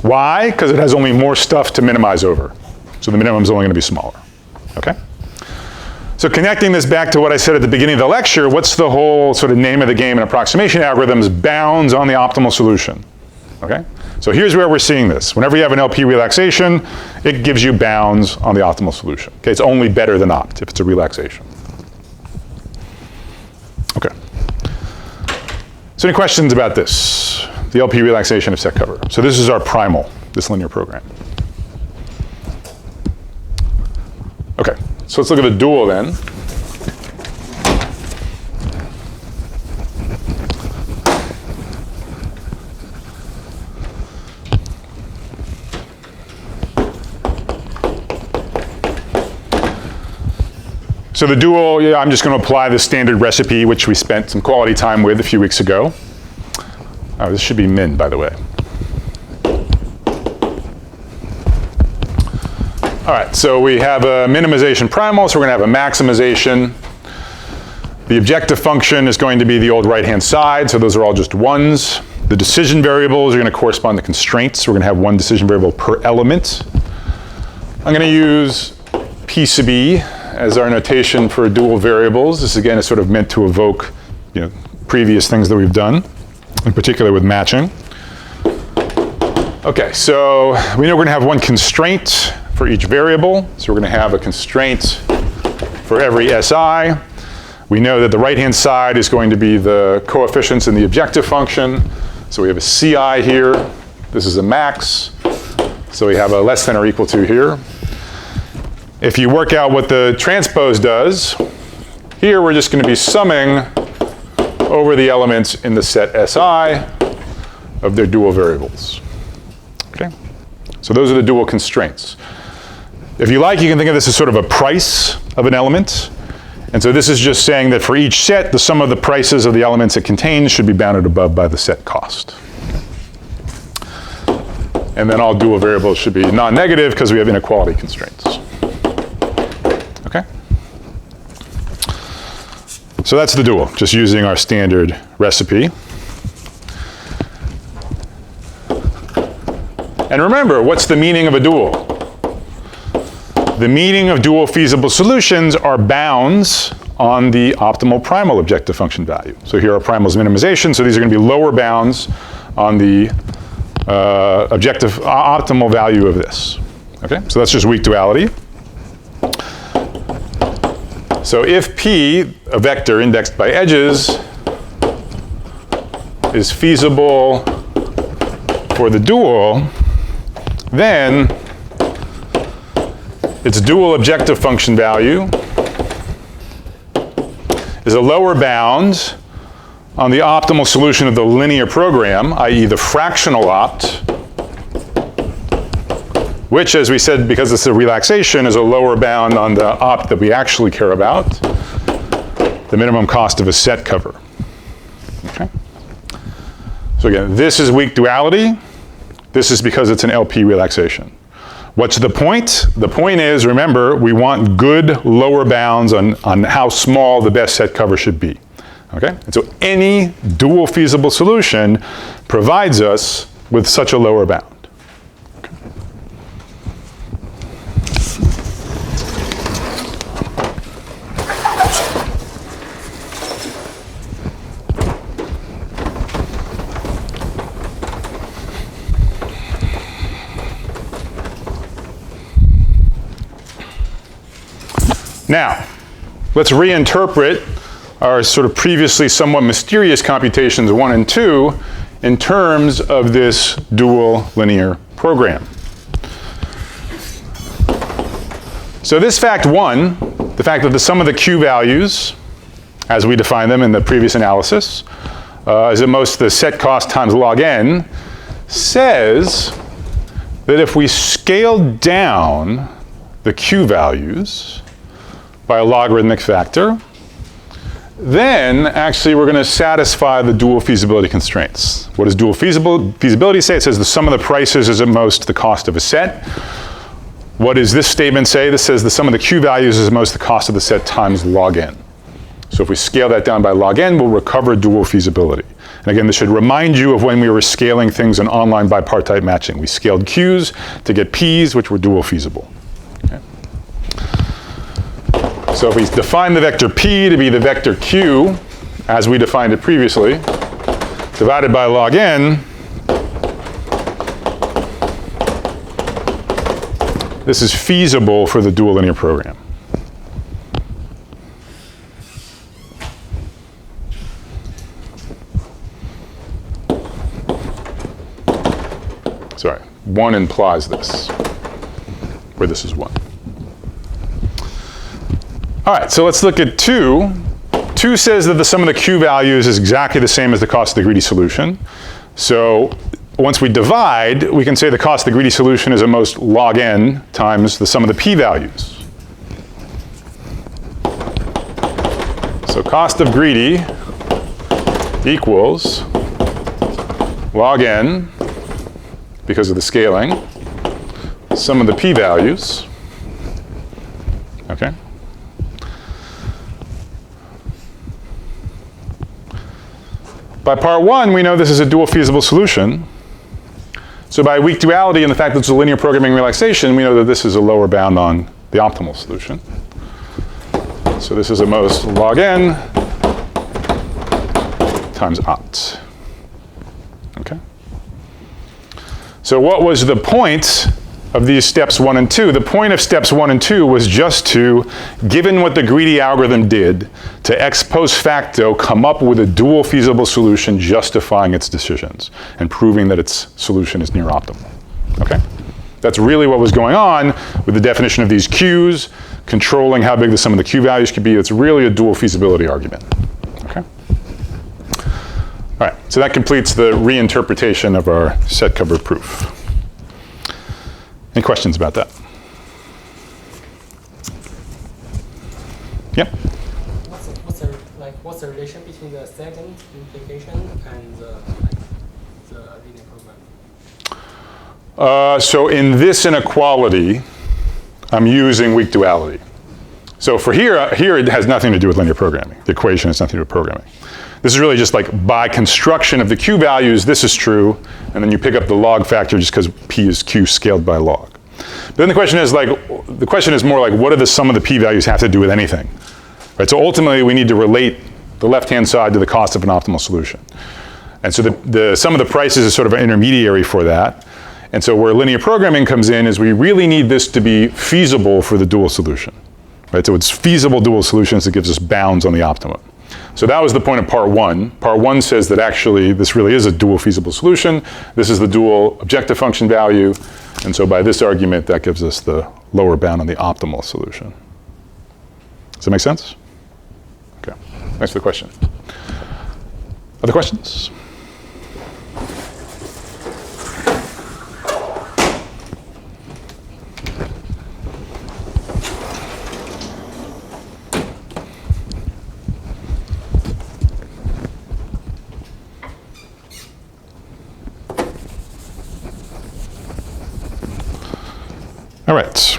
Why? Because it has only more stuff to minimize over. So the minimum is only going to be smaller, okay? So connecting this back to what I said at the beginning of the lecture, what's the whole sort of name of the game in approximation algorithms? Bounds on the optimal solution, okay? So here's where we're seeing this. Whenever you have an LP relaxation, it gives you bounds on the optimal solution. Okay, it's only better than opt if it's a relaxation. Okay. So any questions about this? The LP relaxation of set cover. So this is our primal, this linear program. Okay, so let's look at the dual then. So the dual, yeah, I'm just going to apply the standard recipe, which we spent some quality time with a few weeks ago. Oh, this should be min, by the way. All right, so we have a minimization primal, so we're going to have a maximization. The objective function is going to be the old right-hand side, so those are all just ones. The decision variables are going to correspond to constraints. So we're going to have one decision variable per element. I'm going to use P/B as our notation for dual variables. This again is sort of meant to evoke, previous things that we've done, in particular with matching. Okay, so we know we're going to have one constraint for each variable. So we're going to have a constraint for every SI. We know that the right-hand side is going to be the coefficients in the objective function. So we have a CI here. This is a max. So we have a less than or equal to here. If you work out what the transpose does, here we're just going to be summing over the elements in the set SI of their dual variables. Okay? So those are the dual constraints. If you like, you can think of this as sort of a price of an element. And so this is just saying that for each set, the sum of the prices of the elements it contains should be bounded above by the set cost. And then all dual variables should be non-negative because we have inequality constraints. Okay? So that's the dual, just using our standard recipe. And remember, what's the meaning of a dual? The meaning of dual feasible solutions are bounds on the optimal primal objective function value. So here are primal's minimization, so these are going to be lower bounds on the optimal value of this. Okay, so that's just weak duality. So if P, a vector indexed by edges, is feasible for the dual, then its dual objective function value is a lower bound on the optimal solution of the linear program, i.e. the fractional opt, which, as we said, because it's a relaxation, is a lower bound on the opt that we actually care about, the minimum cost of a set cover. Okay? So again, this is weak duality. This is because it's an LP relaxation. What's the point? The point is, remember, we want good lower bounds on how small the best set cover should be. Okay? And so any dual feasible solution provides us with such a lower bound. Now, let's reinterpret our sort of previously somewhat mysterious computations 1 and 2 in terms of this dual linear program. So this fact 1, the fact that the sum of the Q values, as we define them in the previous analysis, is at most the set cost times log n, says that if we scale down the Q values by a logarithmic factor, then actually we're going to satisfy the dual feasibility constraints. What does dual feasibility say? It says the sum of the prices is at most the cost of a set. What does this statement say? This says the sum of the Q values is at most the cost of the set times log n. So if we scale that down by log n, we'll recover dual feasibility. And again, this should remind you of when we were scaling things in online bipartite matching. We scaled q's to get p's, which were dual feasible. Okay. So if we define the vector p to be the vector q, as we defined it previously, divided by log n, this is feasible for the dual linear program. Sorry, 1 implies this, where this is 1. All right, so let's look at 2. 2 says that the sum of the q values is exactly the same as the cost of the greedy solution. So once we divide, we can say the cost of the greedy solution is at most log n times the sum of the p values. So cost of greedy equals log n, because of the scaling, sum of the p values, okay? By part 1, we know this is a dual feasible solution. So by weak duality and the fact that it's a linear programming relaxation, we know that this is a lower bound on the optimal solution. So this is at most log n times opt. Okay? So what was the point of these steps 1 and 2? The point of steps 1 and 2 was just to, given what the greedy algorithm did, to ex post facto come up with a dual feasible solution justifying its decisions and proving that its solution is near optimal. Okay? That's really what was going on with the definition of these q's, controlling how big the sum of the q values could be. It's really a dual feasibility argument. Okay? All right, so that completes the reinterpretation of our set cover proof. Any questions about that? Yep. What's the relation between the second implication and the linear program? So in this inequality, I'm using weak duality. So for here it has nothing to do with linear programming. The equation has nothing to do with programming. This is really just like by construction of the q values, this is true, and then you pick up the log factor just because p is q scaled by log. But then the question is more like, what do the sum of the p values have to do with anything? Right? So ultimately, we need to relate the left-hand side to the cost of an optimal solution. And so the sum of the prices is sort of an intermediary for that. And so where linear programming comes in is we really need this to be feasible for the dual solution. Right? So it's feasible dual solutions that gives us bounds on the optimum. So that was the point of part 1. Part 1 says that actually this really is a dual feasible solution. This is the dual objective function value. And so by this argument, that gives us the lower bound on the optimal solution. Does that make sense? Okay, thanks for the question. Other questions? All right.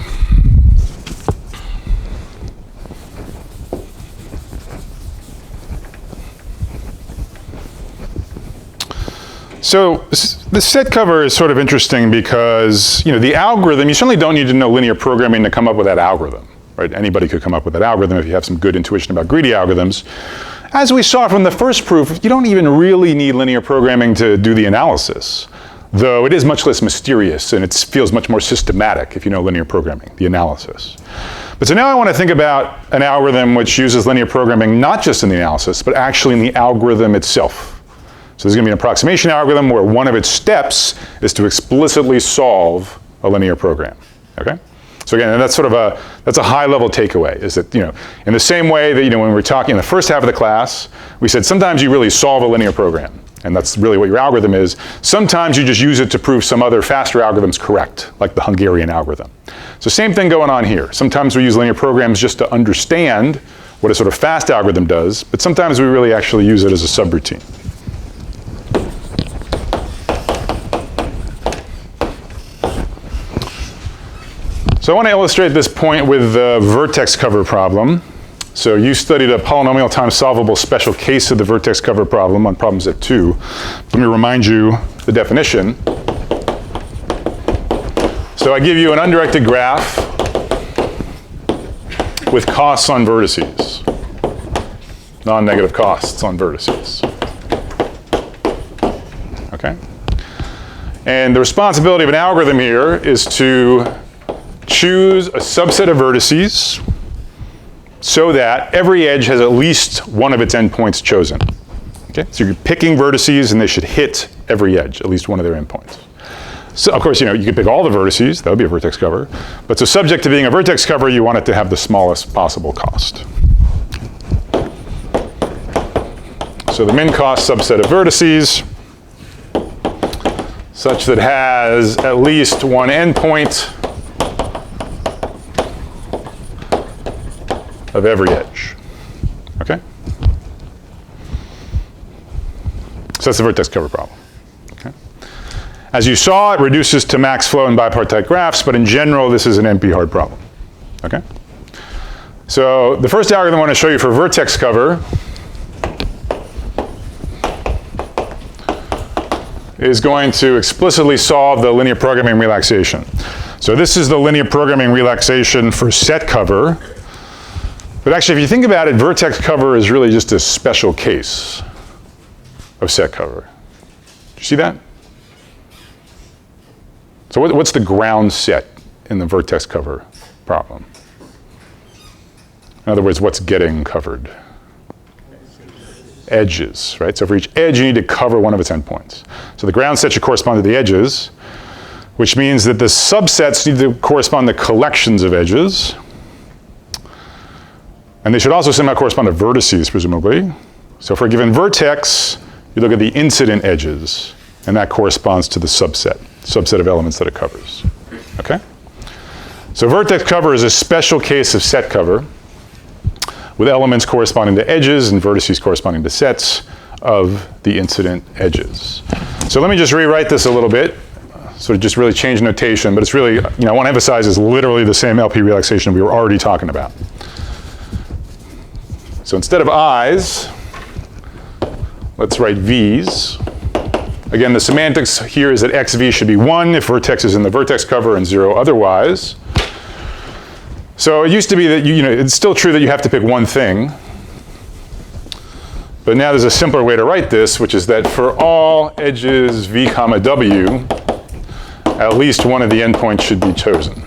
So the set cover is sort of interesting because, the algorithm, you certainly don't need to know linear programming to come up with that algorithm, right? Anybody could come up with that algorithm if you have some good intuition about greedy algorithms. As we saw from the first proof, you don't even really need linear programming to do the analysis, though it is much less mysterious and it feels much more systematic if you know linear programming, the analysis. But so now I want to think about an algorithm which uses linear programming not just in the analysis, but actually in the algorithm itself. So there's going to be an approximation algorithm where one of its steps is to explicitly solve a linear program, okay? So again, that's sort of that's a high-level takeaway, is that, in the same way that, when we were talking in the first half of the class, we said sometimes you really solve a linear program, and that's really what your algorithm is. Sometimes you just use it to prove some other faster algorithms correct, like the Hungarian algorithm. So same thing going on here. Sometimes we use linear programs just to understand what a sort of fast algorithm does, but sometimes we really actually use it as a subroutine. So I want to illustrate this point with the vertex cover problem. So you studied a polynomial time solvable special case of the vertex cover problem on problem set 2. Let me remind you the definition. So I give you an undirected graph with costs on vertices, non-negative costs on vertices. Okay? And the responsibility of an algorithm here is to choose a subset of vertices so that every edge has at least one of its endpoints chosen. Okay? So you're picking vertices and they should hit every edge, at least one of their endpoints. So of course, you can pick all the vertices, that would be a vertex cover. But so subject to being a vertex cover, you want it to have the smallest possible cost. So the min cost subset of vertices, such that has at least one endpoint of every edge. Okay? So that's the vertex cover problem. Okay? As you saw, it reduces to max flow and bipartite graphs, but in general, this is an NP-hard problem. Okay? So the first algorithm I want to show you for vertex cover is going to explicitly solve the linear programming relaxation. So this is the linear programming relaxation for set cover. But actually, if you think about it, vertex cover is really just a special case of set cover. Do you see that? So what's the ground set in the vertex cover problem? In other words, what's getting covered? Edges, right? So for each edge, you need to cover one of its endpoints. So the ground set should correspond to the edges, which means that the subsets need to correspond to collections of edges. And they should also somehow correspond to vertices, presumably. So for a given vertex, you look at the incident edges, and that corresponds to the subset of elements that it covers. Okay? So vertex cover is a special case of set cover, with elements corresponding to edges and vertices corresponding to sets of the incident edges. So let me just rewrite this a little bit, sort of just really change notation, but it's really, I want to emphasize it's literally the same LP relaxation we were already talking about. So instead of i's, let's write v's. Again, the semantics here is that xv should be 1 if vertex is in the vertex cover and 0 otherwise. So it used to be that, it's still true that you have to pick one thing. But now there's a simpler way to write this, which is that for all edges v comma w, at least one of the endpoints should be chosen.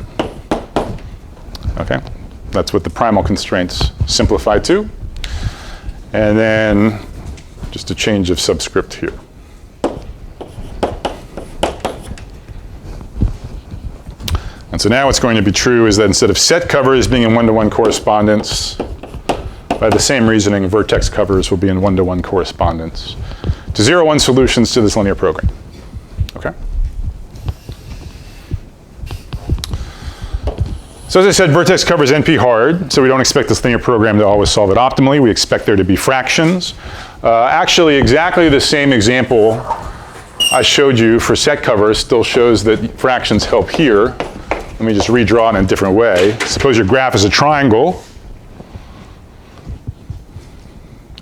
Okay? That's what the primal constraints simplify to. And then just a change of subscript here. And so now what's going to be true is that instead of set covers being in one-to-one correspondence, by the same reasoning, vertex covers will be in one-to-one correspondence to 0-1 solutions to this linear program. Okay? So as I said, vertex covers NP hard, so we don't expect this linear program to always solve it optimally. We expect there to be fractions. Actually, exactly the same example I showed you for set covers still shows that fractions help here. Let me just redraw it in a different way. Suppose your graph is a triangle.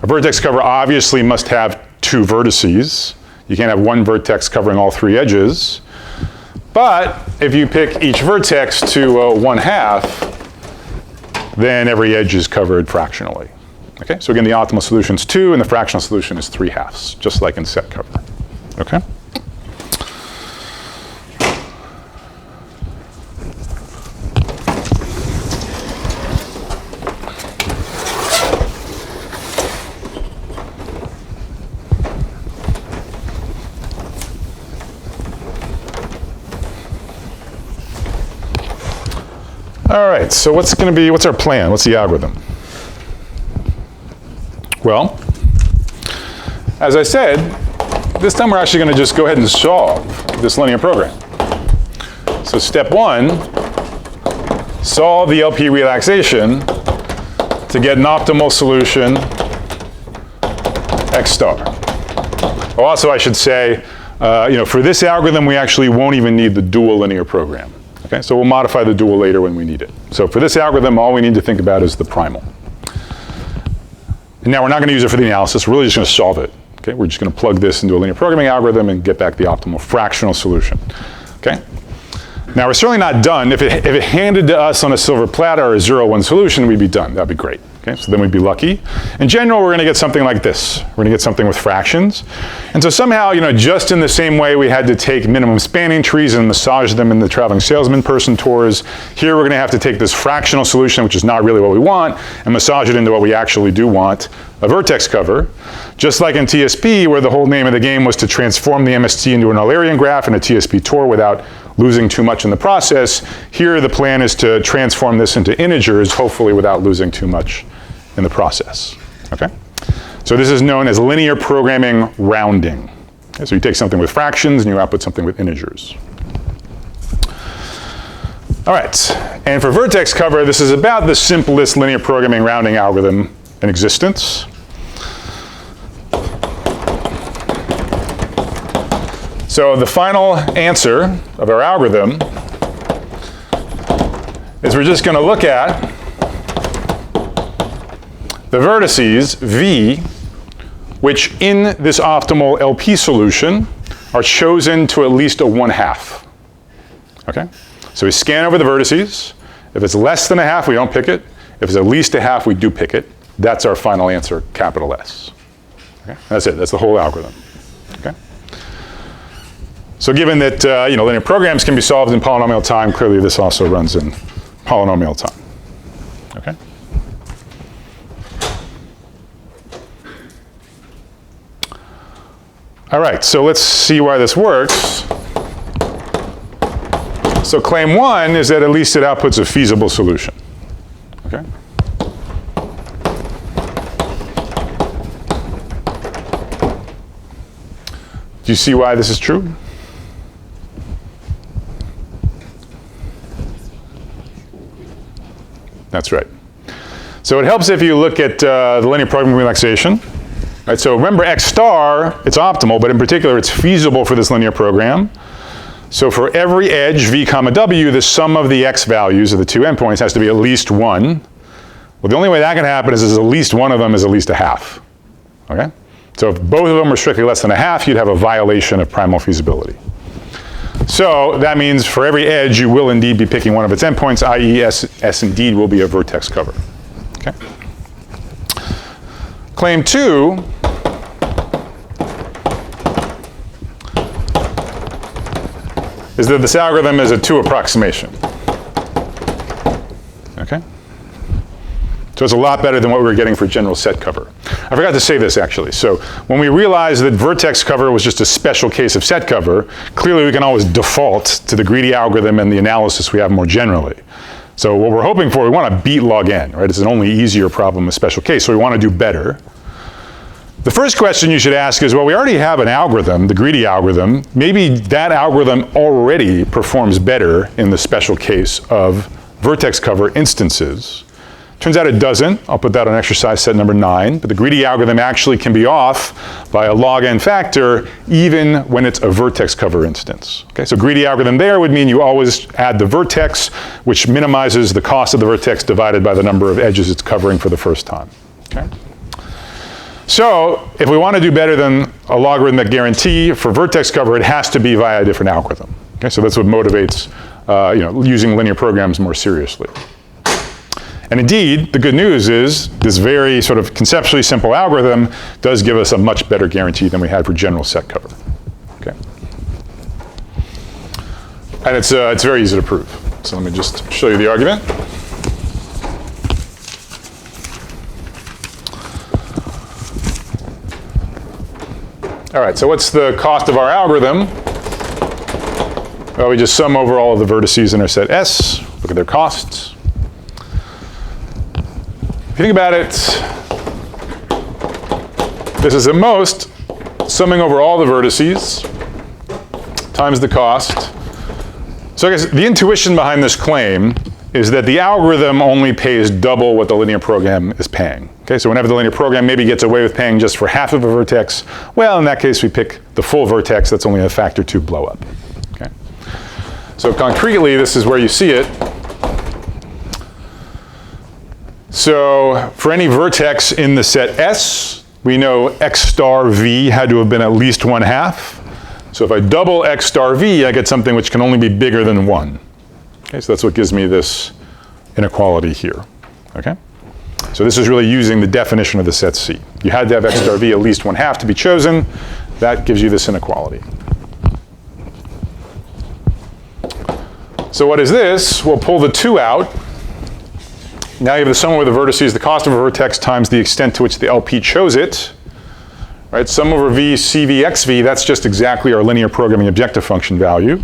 A vertex cover obviously must have 2 vertices. You can't have one vertex covering all 3 edges. But if you pick each vertex to 1/2, then every edge is covered fractionally. Okay, so again, the optimal solution is 2, and the fractional solution is 3/2, just like in set cover. Okay? All right, so what's our plan? What's the algorithm? Well, as I said, this time we're actually going to just go ahead and solve this linear program. So step 1, solve the LP relaxation to get an optimal solution x star. Well, also I should say, for this algorithm, we actually won't even need the dual linear program. Okay, so we'll modify the dual later when we need it. So for this algorithm, all we need to think about is the primal. And now we're not going to use it for the analysis. We're really just going to solve it. Okay? We're just going to plug this into a linear programming algorithm and get back the optimal fractional solution. Okay? Now, we're certainly not done. If it handed to us on a silver platter a 0-1 solution, we'd be done. That'd be great. Okay? So then we'd be lucky. In general, we're going to get something like this. We're going to get something with fractions. And so somehow, just in the same way we had to take minimum spanning trees and massage them in the traveling salesman person tours, here we're going to have to take this fractional solution, which is not really what we want, and massage it into what we actually do want, a vertex cover. Just like in TSP, where the whole name of the game was to transform the MST into an Eulerian graph in a TSP tour without losing too much in the process, here the plan is to transform this into integers, hopefully without losing too much in the process. Okay? So this is known as linear programming rounding. Okay, so you take something with fractions and you output something with integers. All right, and for vertex cover, this is about the simplest linear programming rounding algorithm in existence. So the final answer of our algorithm is we're just going to look at the vertices V, which in this optimal LP solution are chosen to at least a 1/2. Okay? So we scan over the vertices. If it's less than a half, we don't pick it. If it's at least a half, we do pick it. That's our final answer, capital S. Okay? That's it. That's the whole algorithm. Okay? So given that linear programs can be solved in polynomial time, clearly this also runs in polynomial time. Okay? All right, so let's see why this works. So claim 1 is that at least it outputs a feasible solution. Okay? Do you see why this is true? That's right. So it helps if you look at the linear programming relaxation. Right, so remember X star, it's optimal, but in particular it's feasible for this linear program. So for every edge, V comma W, the sum of the X values of the two endpoints has to be at least 1. Well, the only way that can happen is at least one of them is at least a half. Okay? So if both of them were strictly less than a half, you'd have a violation of primal feasibility. So that means for every edge, you will indeed be picking one of its endpoints, i.e. S indeed will be a vertex cover. Okay? Claim 2 is that this algorithm is a 2 approximation. Okay? So it's a lot better than what we were getting for general set cover. I forgot to say this actually. So when we realized that vertex cover was just a special case of set cover, clearly we can always default to the greedy algorithm and the analysis we have more generally. So what we're hoping for, we want to beat log n, right? It's an only easier problem, a special case, so we want to do better. The first question you should ask is, well, we already have an algorithm, the greedy algorithm. Maybe that algorithm already performs better in the special case of vertex cover instances. Turns out it doesn't. I'll put that on exercise set number 9. But the greedy algorithm actually can be off by a log n factor even when it's a vertex cover instance. Okay, so greedy algorithm there would mean you always add the vertex, which minimizes the cost of the vertex divided by the number of edges it's covering for the first time. Okay? So if we want to do better than a logarithmic guarantee for vertex cover, it has to be via a different algorithm. Okay, so that's what motivates using linear programs more seriously. And indeed, the good news is this very sort of conceptually simple algorithm does give us a much better guarantee than we had for general set cover. Okay. And it's very easy to prove. So let me just show you the argument. All right, so what's the cost of our algorithm? Well, we just sum over all of the vertices in our set S, look at their costs. If you think about it, this is at most summing over all the vertices times the cost. So I guess the intuition behind this claim is that the algorithm only pays double what the linear program is paying. Okay, so whenever the linear program maybe gets away with paying just for half of a vertex, well, in that case, we pick the full vertex. That's only a factor 2 blow up. Okay. So concretely, this is where you see it. So for any vertex in the set S, we know x star v had to have been at least 1/2. So if I double x star v, I get something which can only be bigger than 1. Okay, so that's what gives me this inequality here. Okay? So this is really using the definition of the set C. You had to have x star v at least 1/2 to be chosen. That gives you this inequality. So what is this? We'll pull the 2 out. Now you have the sum over the vertices, the cost of a vertex times the extent to which the LP chose it. Right, sum over v, cv, xv, that's just exactly our linear programming objective function value.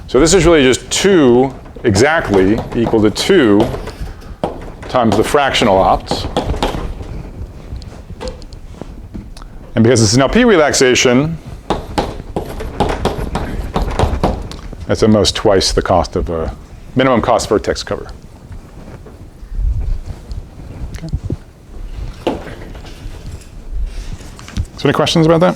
So this is really just 2 exactly equal to 2 times the fractional opt. And because it's an LP relaxation, that's at most twice the cost of a minimum cost vertex cover. So any questions about that?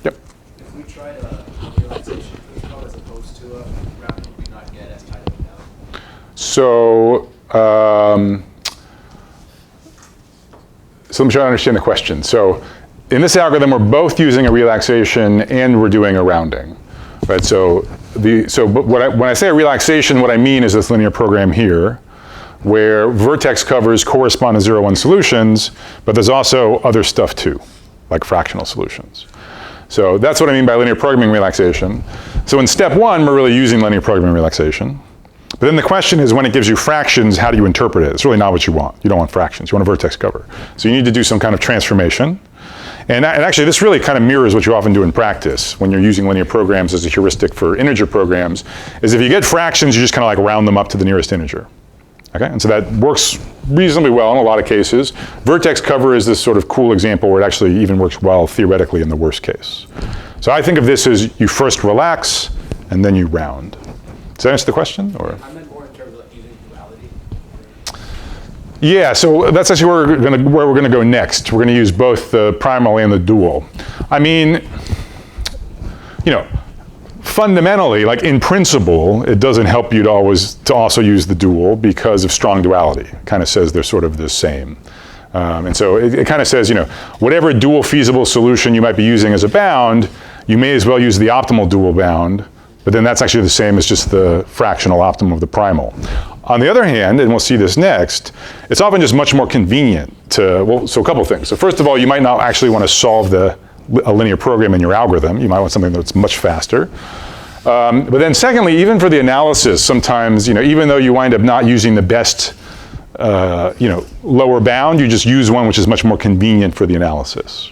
Yep. If we tried a relaxation for the code as opposed to a rounding, would we not get as tight of a value? So let me try to understand the question. So in this algorithm, we're both using a relaxation and we're doing a rounding, right? So when I say a relaxation, what I mean is this linear program here, where vertex covers correspond to 0-1 solutions, but there's also other stuff too, like fractional solutions. So that's what I mean by linear programming relaxation. So in step 1, we're really using linear programming relaxation. But then the question is, when it gives you fractions, how do you interpret it? It's really not what you want. You don't want fractions. You want a vertex cover. So you need to do some kind of transformation. And actually, this really kind of mirrors what you often do in practice when you're using linear programs as a heuristic for integer programs, is if you get fractions, you just kind of like round them up to the nearest integer. Okay, and so that works reasonably well in a lot of cases. Vertex cover is this sort of cool example where it actually even works well theoretically in the worst case. So I think of this as you first relax and then you round. Does that answer the question? Or? I meant more in terms of using duality. Yeah, so that's actually where we're gonna go next. We're gonna use both the primal and the dual. I mean, you know, fundamentally, like in principle, it doesn't help you to also use the dual because of strong duality. It kind of says they're sort of the same. And so it kind of says, you know, whatever dual feasible solution you might be using as a bound, you may as well use the optimal dual bound, but then that's actually the same as just the fractional optimum of the primal. On the other hand, and we'll see this next, it's often just much more convenient to, well, so a couple things. So first of all, you might not actually want to solve a linear program in your algorithm. You might want something that's much faster. But then secondly, even for the analysis, sometimes, you know, even though you wind up not using the best, you know, lower bound, you just use one which is much more convenient for the analysis.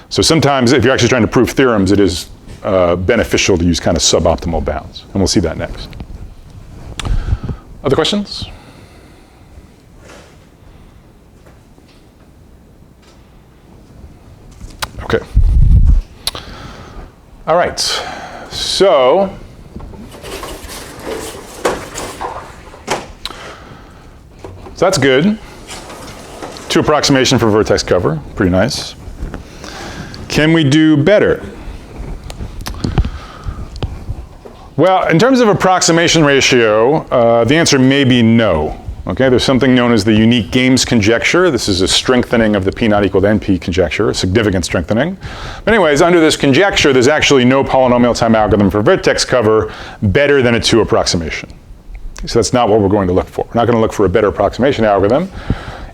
So sometimes if you're actually trying to prove theorems, it is beneficial to use kind of suboptimal bounds. And we'll see that next. Other questions? Okay. All right. So that's good. 2 approximation for vertex cover, pretty nice. Can we do better? Well, in terms of approximation ratio, the answer may be no. Okay, there's something known as the unique games conjecture. This is a strengthening of the P not equal to NP conjecture, a significant strengthening. But anyways, under this conjecture, there's actually no polynomial time algorithm for vertex cover better than a 2 approximation. So that's not what we're going to look for. We're not going to look for a better approximation algorithm.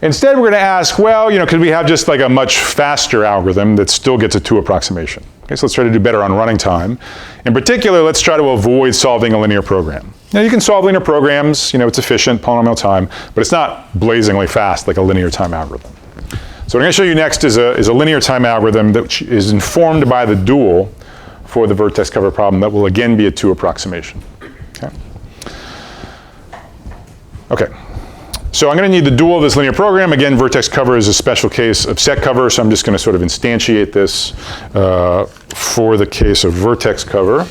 Instead, we're going to ask, well, you know, could we have just like a much faster algorithm that still gets a 2 approximation? Okay, so let's try to do better on running time. In particular, let's try to avoid solving a linear program. Now, you can solve linear programs, you know, it's efficient, polynomial time, but it's not blazingly fast like a linear time algorithm. So what I'm going to show you next is a linear time algorithm that is informed by the dual for the vertex cover problem that will again be a 2 approximation. Okay. Okay. So I'm going to need the dual of this linear program. Again, vertex cover is a special case of set cover, so I'm just going to sort of instantiate this for the case of vertex cover.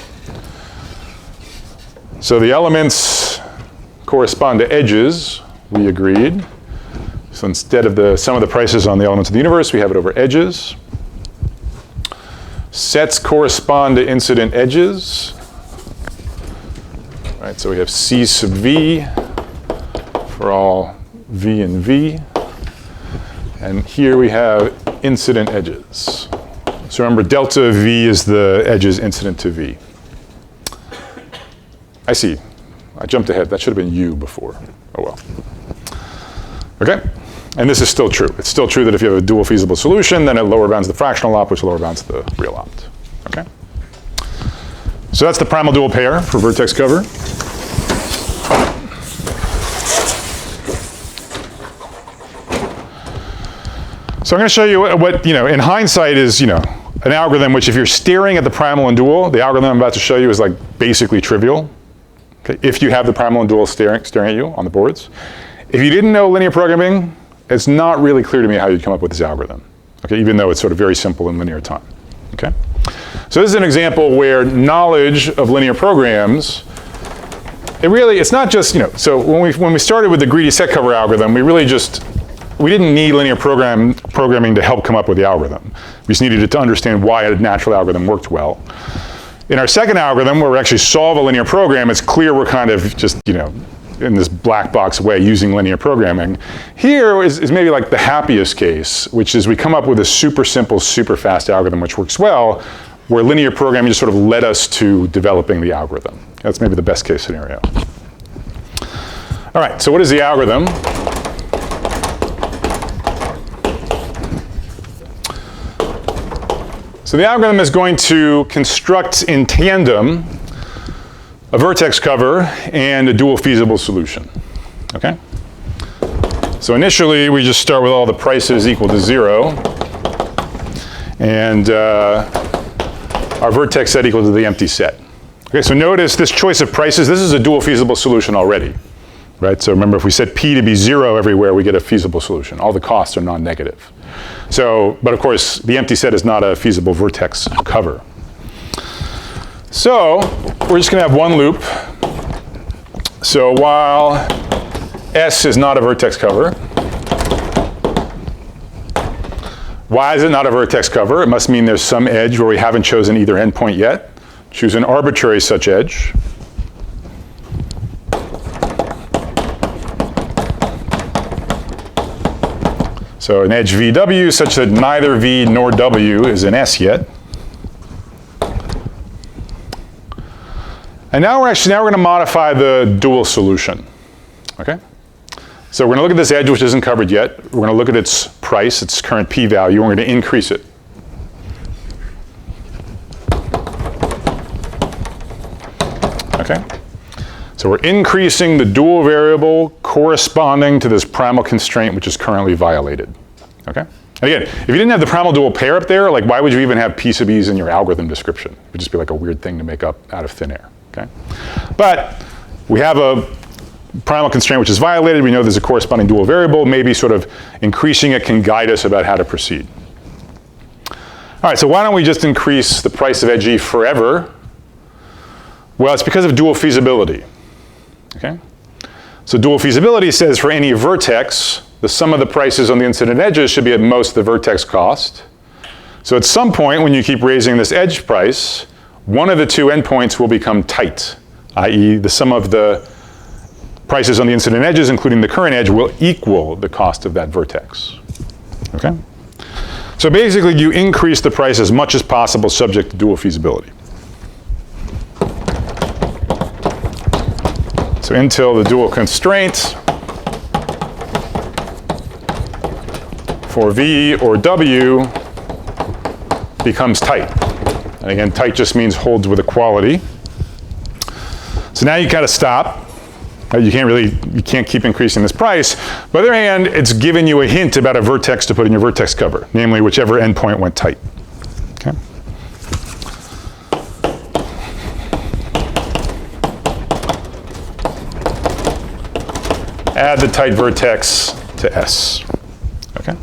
So the elements correspond to edges, we agreed. So instead of the sum of the prices on the elements of the universe, we have it over edges. Sets correspond to incident edges. right? So we have C sub V for all V and V. And here we have incident edges. So remember, delta of V is the edges incident to V. I see. I jumped ahead. That should have been U before. Oh well. Okay? And this is still true. It's still true that if you have a dual feasible solution, then it lower bounds the fractional opt, which lower bounds the real opt. Okay? So that's the primal dual pair for vertex cover. So I'm going to show you what, in hindsight is, an algorithm which if you're staring at the primal and dual, the algorithm I'm about to show you is like basically trivial. Okay? If you have the primal and dual staring at you on the boards. If you didn't know linear programming, it's not really clear to me how you'd come up with this algorithm. Okay? Even though it's sort of very simple in linear time. Okay? So this is an example where knowledge of linear programs, it's not just, so when we started with the greedy set cover algorithm, we didn't need linear programming to help come up with the algorithm. We just needed it to understand why a natural algorithm worked well. In our second algorithm, where we actually solve a linear program, it's clear we're kind of just, in this black box way using linear programming. Here is maybe like the happiest case, which is we come up with a super simple, super fast algorithm which works well, where linear programming just sort of led us to developing the algorithm. That's maybe the best case scenario. All right, so what is the algorithm? So the algorithm is going to construct in tandem a vertex cover and a dual feasible solution. Okay? So initially, we just start with all the prices equal to 0. And our vertex set equal to the empty set. Okay, so notice this choice of prices. This is a dual feasible solution already. Right? So remember, if we set P to be 0 everywhere, we get a feasible solution. All the costs are non-negative. So, but of course, the empty set is not a feasible vertex cover. So we're just going to have one loop. So while S is not a vertex cover, why is it not a vertex cover? It must mean there's some edge where we haven't chosen either endpoint yet. Choose an arbitrary such edge. So an edge VW such that neither V nor W is an S yet. And now we're going to modify the dual solution. Okay? So we're going to look at this edge which isn't covered yet. We're going to look at its price, its current P value, and we're going to increase it. Okay? So we're increasing the dual variable corresponding to this primal constraint which is currently violated. Okay? And again, if you didn't have the primal dual pair up there, like why would you even have P sub E's in your algorithm description? It would just be like a weird thing to make up out of thin air. Okay? But we have a primal constraint which is violated. We know there's a corresponding dual variable. Maybe sort of increasing it can guide us about how to proceed. All right, so why don't we just increase the price of edge E forever? Well, it's because of dual feasibility. Okay? So dual feasibility says for any vertex, the sum of the prices on the incident edges should be at most the vertex cost. So at some point, when you keep raising this edge price, one of the two endpoints will become tight, i.e. the sum of the prices on the incident edges, including the current edge, will equal the cost of that vertex. Okay? So basically, you increase the price as much as possible subject to dual feasibility. So until the dual constraint for V or W becomes tight. And again, tight just means holds with equality. So now you gotta stop. You can't keep increasing this price. But on the other hand, it's giving you a hint about a vertex to put in your vertex cover, namely whichever endpoint went tight. Okay? Add the tight vertex to S. Okay?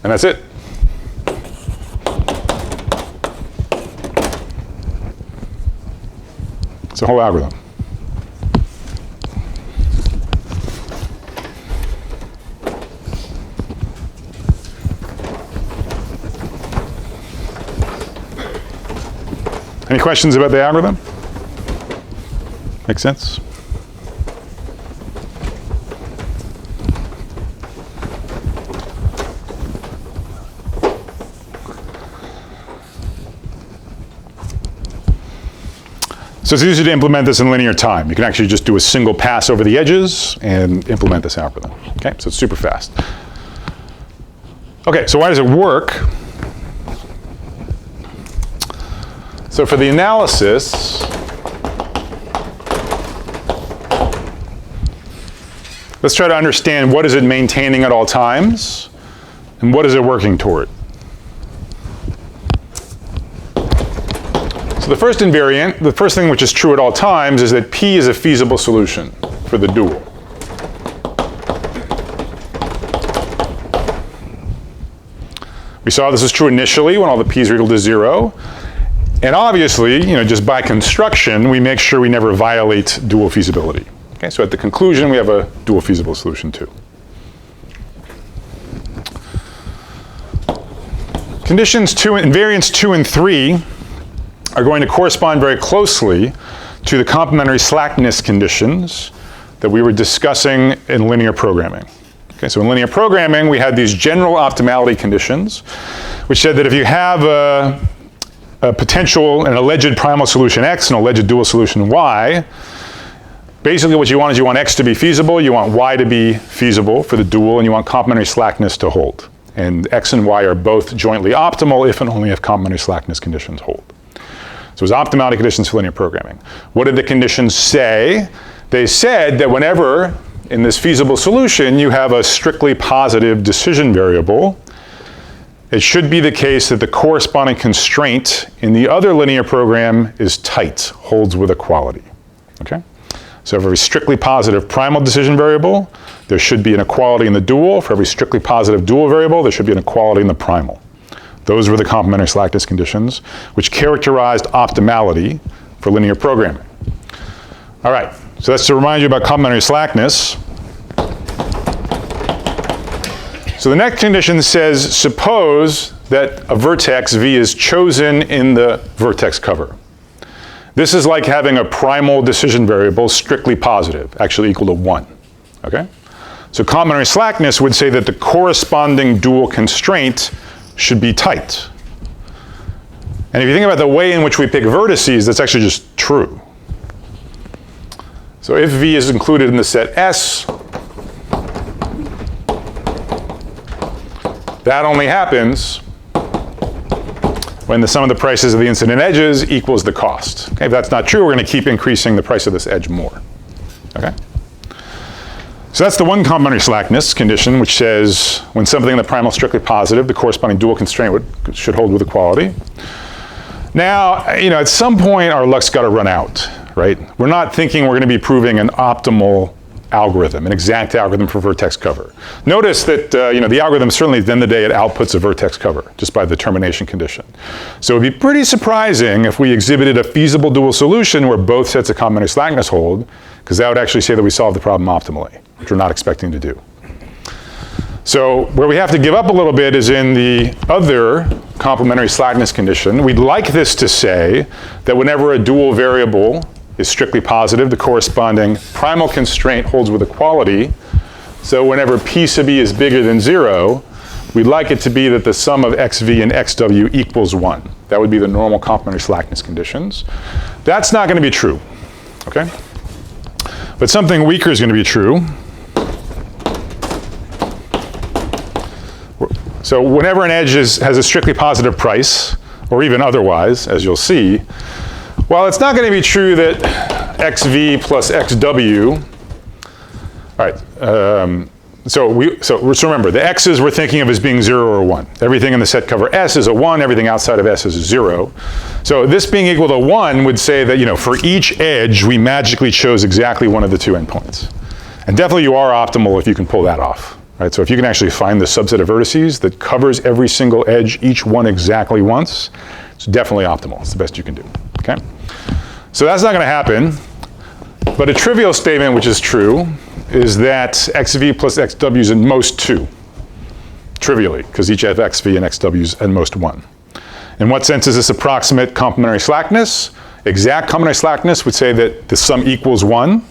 And that's it. It's a whole algorithm. Any questions about the algorithm? Make sense? So it's easy to implement this in linear time. You can actually just do a single pass over the edges and implement this algorithm. Okay, so it's super fast. Okay, so why does it work? So for the analysis, let's try to understand what is it maintaining at all times and what is it working toward. So the first invariant, the first thing which is true at all times is that P is a feasible solution for the dual. We saw this is true initially when all the P's are equal to 0. And obviously, just by construction, we make sure we never violate dual feasibility. Okay, so at the conclusion, we have a dual feasible solution too. Conditions invariants 2 and 3 are going to correspond very closely to the complementary slackness conditions that we were discussing in linear programming. Okay, so in linear programming, we had these general optimality conditions, which said that if you have a potential, an alleged primal solution X and an alleged dual solution Y, basically what you want is you want X to be feasible, you want Y to be feasible for the dual, and you want complementary slackness to hold. And X and Y are both jointly optimal if and only if complementary slackness conditions hold. So it was optimality conditions for linear programming. What did the conditions say? They said that whenever, in this feasible solution, you have a strictly positive decision variable, it should be the case that the corresponding constraint in the other linear program is tight, holds with equality. Okay? So for every strictly positive primal decision variable, there should be an equality in the dual. For every strictly positive dual variable, there should be an equality in the primal. Those were the complementary slackness conditions, which characterized optimality for linear programming. All right, so that's to remind you about complementary slackness. So the next condition says, suppose that a vertex V is chosen in the vertex cover. This is like having a primal decision variable strictly positive, actually equal to 1, okay? So complementary slackness would say that the corresponding dual constraint should be tight. And if you think about the way in which we pick vertices, that's actually just true. So if V is included in the set S, that only happens when the sum of the prices of the incident edges equals the cost. Okay, if that's not true, we're going to keep increasing the price of this edge more. Okay? So that's the one complementary slackness condition, which says when something in the primal is strictly positive, the corresponding dual constraint should hold with equality. Now, at some point, our luck's got to run out, right? We're not thinking we're going to be proving an optimal algorithm, an exact algorithm for vertex cover. Notice that the algorithm certainly at the end of the day it outputs a vertex cover just by the termination condition. So it'd be pretty surprising if we exhibited a feasible dual solution where both sets of complementary slackness hold, because that would actually say that we solved the problem optimally, which we're not expecting to do. So where we have to give up a little bit is in the other complementary slackness condition. We'd like this to say that whenever a dual variable is strictly positive, the corresponding primal constraint holds with equality. So whenever P sub E is bigger than 0, we'd like it to be that the sum of XV and XW equals 1. That would be the normal complementary slackness conditions. That's not going to be true, okay? But something weaker is going to be true. So whenever an edge has a strictly positive price, or even otherwise, as you'll see, well, it's not going to be true that XV plus XW, all right, so remember, the X's we're thinking of as being 0 or 1. Everything in the set cover S is a 1, everything outside of S is a 0. So this being equal to 1 would say that, for each edge, we magically chose exactly one of the two endpoints. And definitely you are optimal if you can pull that off. Right? So if you can actually find the subset of vertices that covers every single edge, each one exactly once, it's definitely optimal. It's the best you can do, okay? So that's not going to happen. But a trivial statement which is true is that XV plus XW is in most 2, trivially, because each have XV and XW is in most 1. In what sense is this approximate complementary slackness? Exact complementary slackness would say that the sum equals 1.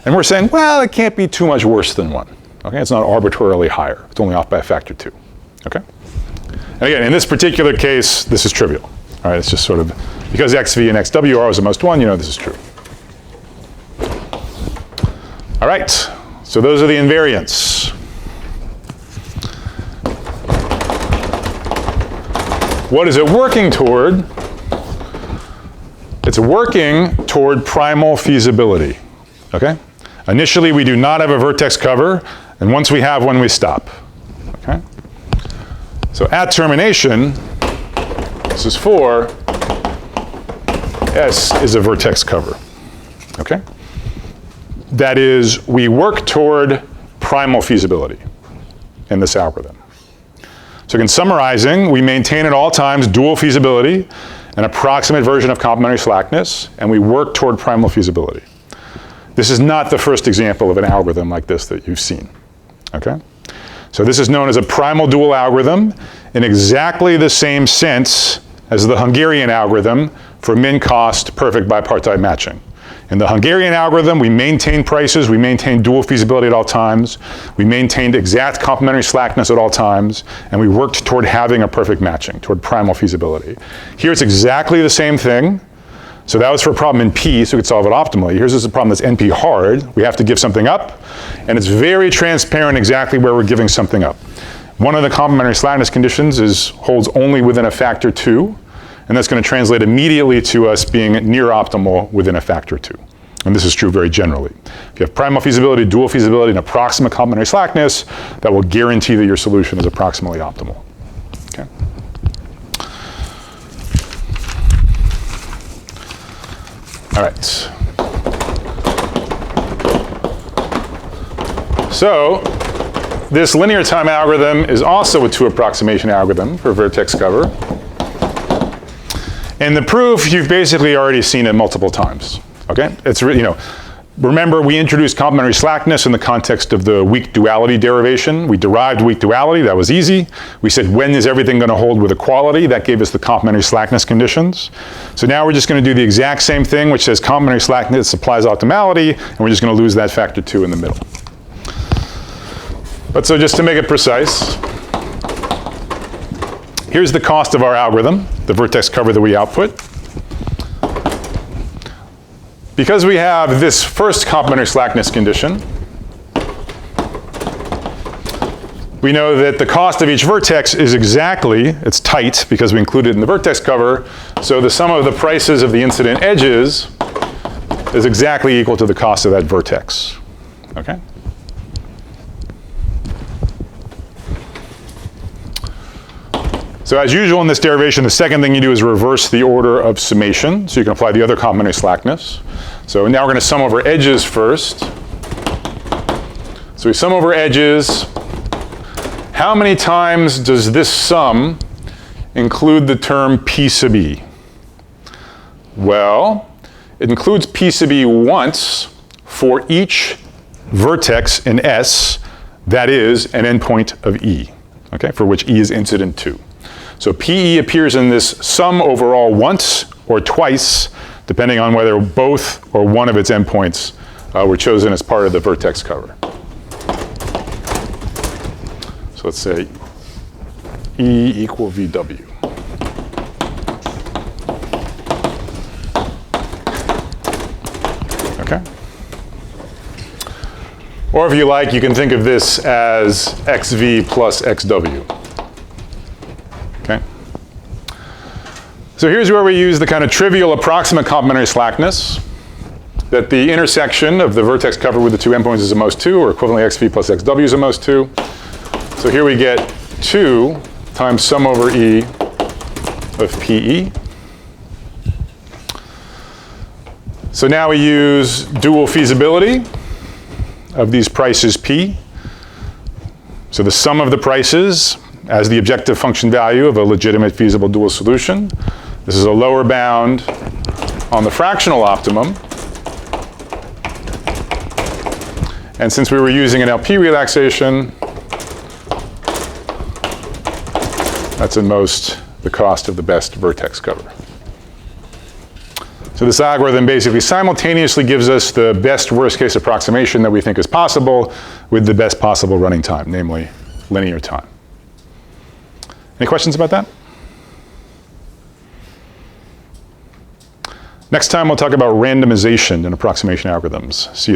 And we're saying, well, it can't be too much worse than 1. Okay, it's not arbitrarily higher. It's only off by a factor 2. Okay? And again, in this particular case, this is trivial. All right, it's just sort of, because xv and xw are always the most 1, you know this is true. All right, so those are the invariants. What is it working toward? It's working toward primal feasibility. Okay? Initially, we do not have a vertex cover, and once we have one, we stop. Okay? So at termination, this is 4, S is a vertex cover. Okay? That is, we work toward primal feasibility in this algorithm. So again, summarizing, we maintain at all times dual feasibility, an approximate version of complementary slackness, and we work toward primal feasibility. This is not the first example of an algorithm like this that you've seen. Okay? So this is known as a primal-dual algorithm in exactly the same sense as the Hungarian algorithm for min-cost perfect bipartite matching. In the Hungarian algorithm, we maintained prices, we maintained dual feasibility at all times, we maintained exact complementary slackness at all times, and we worked toward having a perfect matching, toward primal feasibility. Here it's exactly the same thing. So that was for a problem in P, so we could solve it optimally. Here's a problem that's NP hard. We have to give something up, and it's very transparent exactly where we're giving something up. One of the complementary slackness conditions holds only within a factor 2, and that's going to translate immediately to us being near optimal within a factor 2. And this is true very generally. If you have primal feasibility, dual feasibility, and approximate complementary slackness, that will guarantee that your solution is approximately optimal. Okay? All right. So this linear time algorithm is also a 2 approximation algorithm for vertex cover. And the proof, you've basically already seen it multiple times. Okay? It's really, remember we introduced complementary slackness in the context of the weak duality derivation. We derived weak duality, that was easy. We said, when is everything going to hold with equality? That gave us the complementary slackness conditions. So now we're just going to do the exact same thing, which says complementary slackness applies optimality, and we're just going to lose that factor 2 in the middle. But so just to make it precise, here's the cost of our algorithm, the vertex cover that we output. Because we have this first complementary slackness condition, we know that the cost of each vertex is exactly, it's tight because we included it in the vertex cover, so the sum of the prices of the incident edges is exactly equal to the cost of that vertex. Okay? So as usual in this derivation, the second thing you do is reverse the order of summation, so you can apply the other complementary slackness. So now we're going to sum over edges first. So we sum over edges. How many times does this sum include the term P sub E? Well, it includes P sub E once for each vertex in S that is an endpoint of E, okay, for which E is incident 2. So PE appears in this sum overall once or twice, depending on whether both or one of its endpoints were chosen as part of the vertex cover. So let's say E equal VW. Okay? Or if you like, you can think of this as XV plus XW. Okay? So here's where we use the kind of trivial approximate complementary slackness, that the intersection of the vertex cover with the 2 endpoints is a most 2, or equivalently XV plus XW is a most 2. So here we get 2 times sum over E of PE. So now we use dual feasibility of these prices P. So the sum of the prices as the objective function value of a legitimate feasible dual solution. This is a lower bound on the fractional optimum. And since we were using an LP relaxation, that's in most the cost of the best vertex cover. So this algorithm basically simultaneously gives us the best worst case approximation that we think is possible with the best possible running time, namely linear time. Any questions about that? Next time we'll talk about randomization in approximation algorithms. See you.